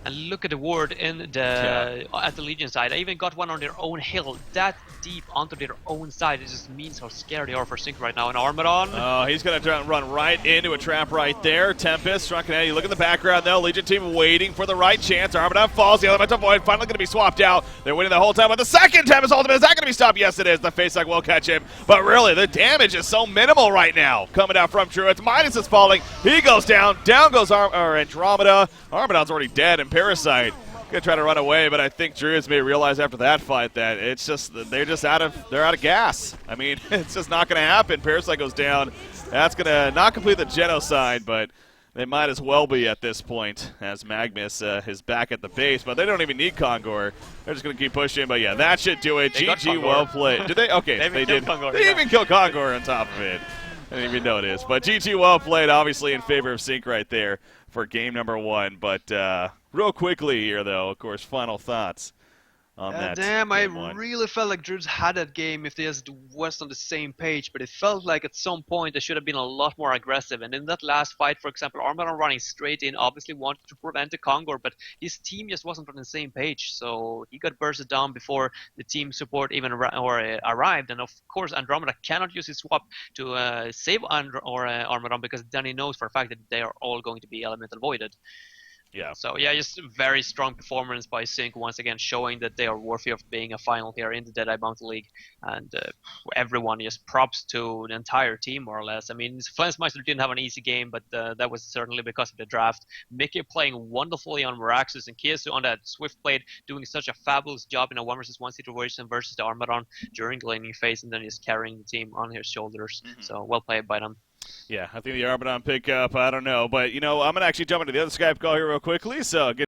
B: And look at the ward in the at the Legion side. I even got one on their own hill, that deep onto their own side. It just means how scared they are for Sync right now. And Armadon.
A: Oh, he's going to run right into a trap right there. Tempest, Strunken, you look in the background though. Legion team waiting for the right chance. Armadon falls. The Elemental Void finally going to be swapped out. They're winning the whole time. But the second Tempest ultimate, is that going to be stopped? Yes, it is. The face will catch him. But really, the damage is so minimal right now coming out from Druids. Midas is falling. He goes down. Down goes Andromeda. Armadon's already dead. And Parasite gonna try to run away, but I think Druids may realize after that fight that it's just they're out of gas. I mean, it's just not gonna happen. Parasite goes down. That's gonna not complete the genocide, but they might as well be at this point as Magnus is back at the base. But they don't even need Kongor. They're just gonna keep pushing. But yeah, that should do it. GG, well played. Did they? Okay, they did.
B: Kongor,
A: they even killed Kongor on top of it. I didn't even notice. But GG, well played. Obviously in favor of Sync right there for game number 1. But real quickly here, though, of course, final thoughts on that.
C: Damn, I
A: one.
C: really felt like Druids had that game if they just was on the same page, but it felt like at some point they should have been a lot more aggressive. And in that last fight, for example, Armadon running straight in obviously wanted to prevent the Kongor, but his team just wasn't on the same page, so he got bursted down before the team support even arrived. And of course, Andromeda cannot use his swap to save Armadon, because then he knows for a fact that they are all going to be elemental voided.
A: Yeah.
B: So yeah, just very strong performance by Sync once again, showing that they are worthy of being a final here in the Deadeye Bounty League, and everyone just props to the entire team more or less. I mean, Flensmeister didn't have an easy game, but that was certainly because of the draft. Mickey playing wonderfully on Meraxus, and Kiesu on that Swift Blade doing such a fabulous job in a 1-versus-1 situation versus the Armadon during the laning phase, and then just carrying the team on his shoulders. So well played by them.
A: Yeah, I think the Armadon pickup, I don't know. But, I'm going to actually jump into the other Skype call here real quickly. So, good.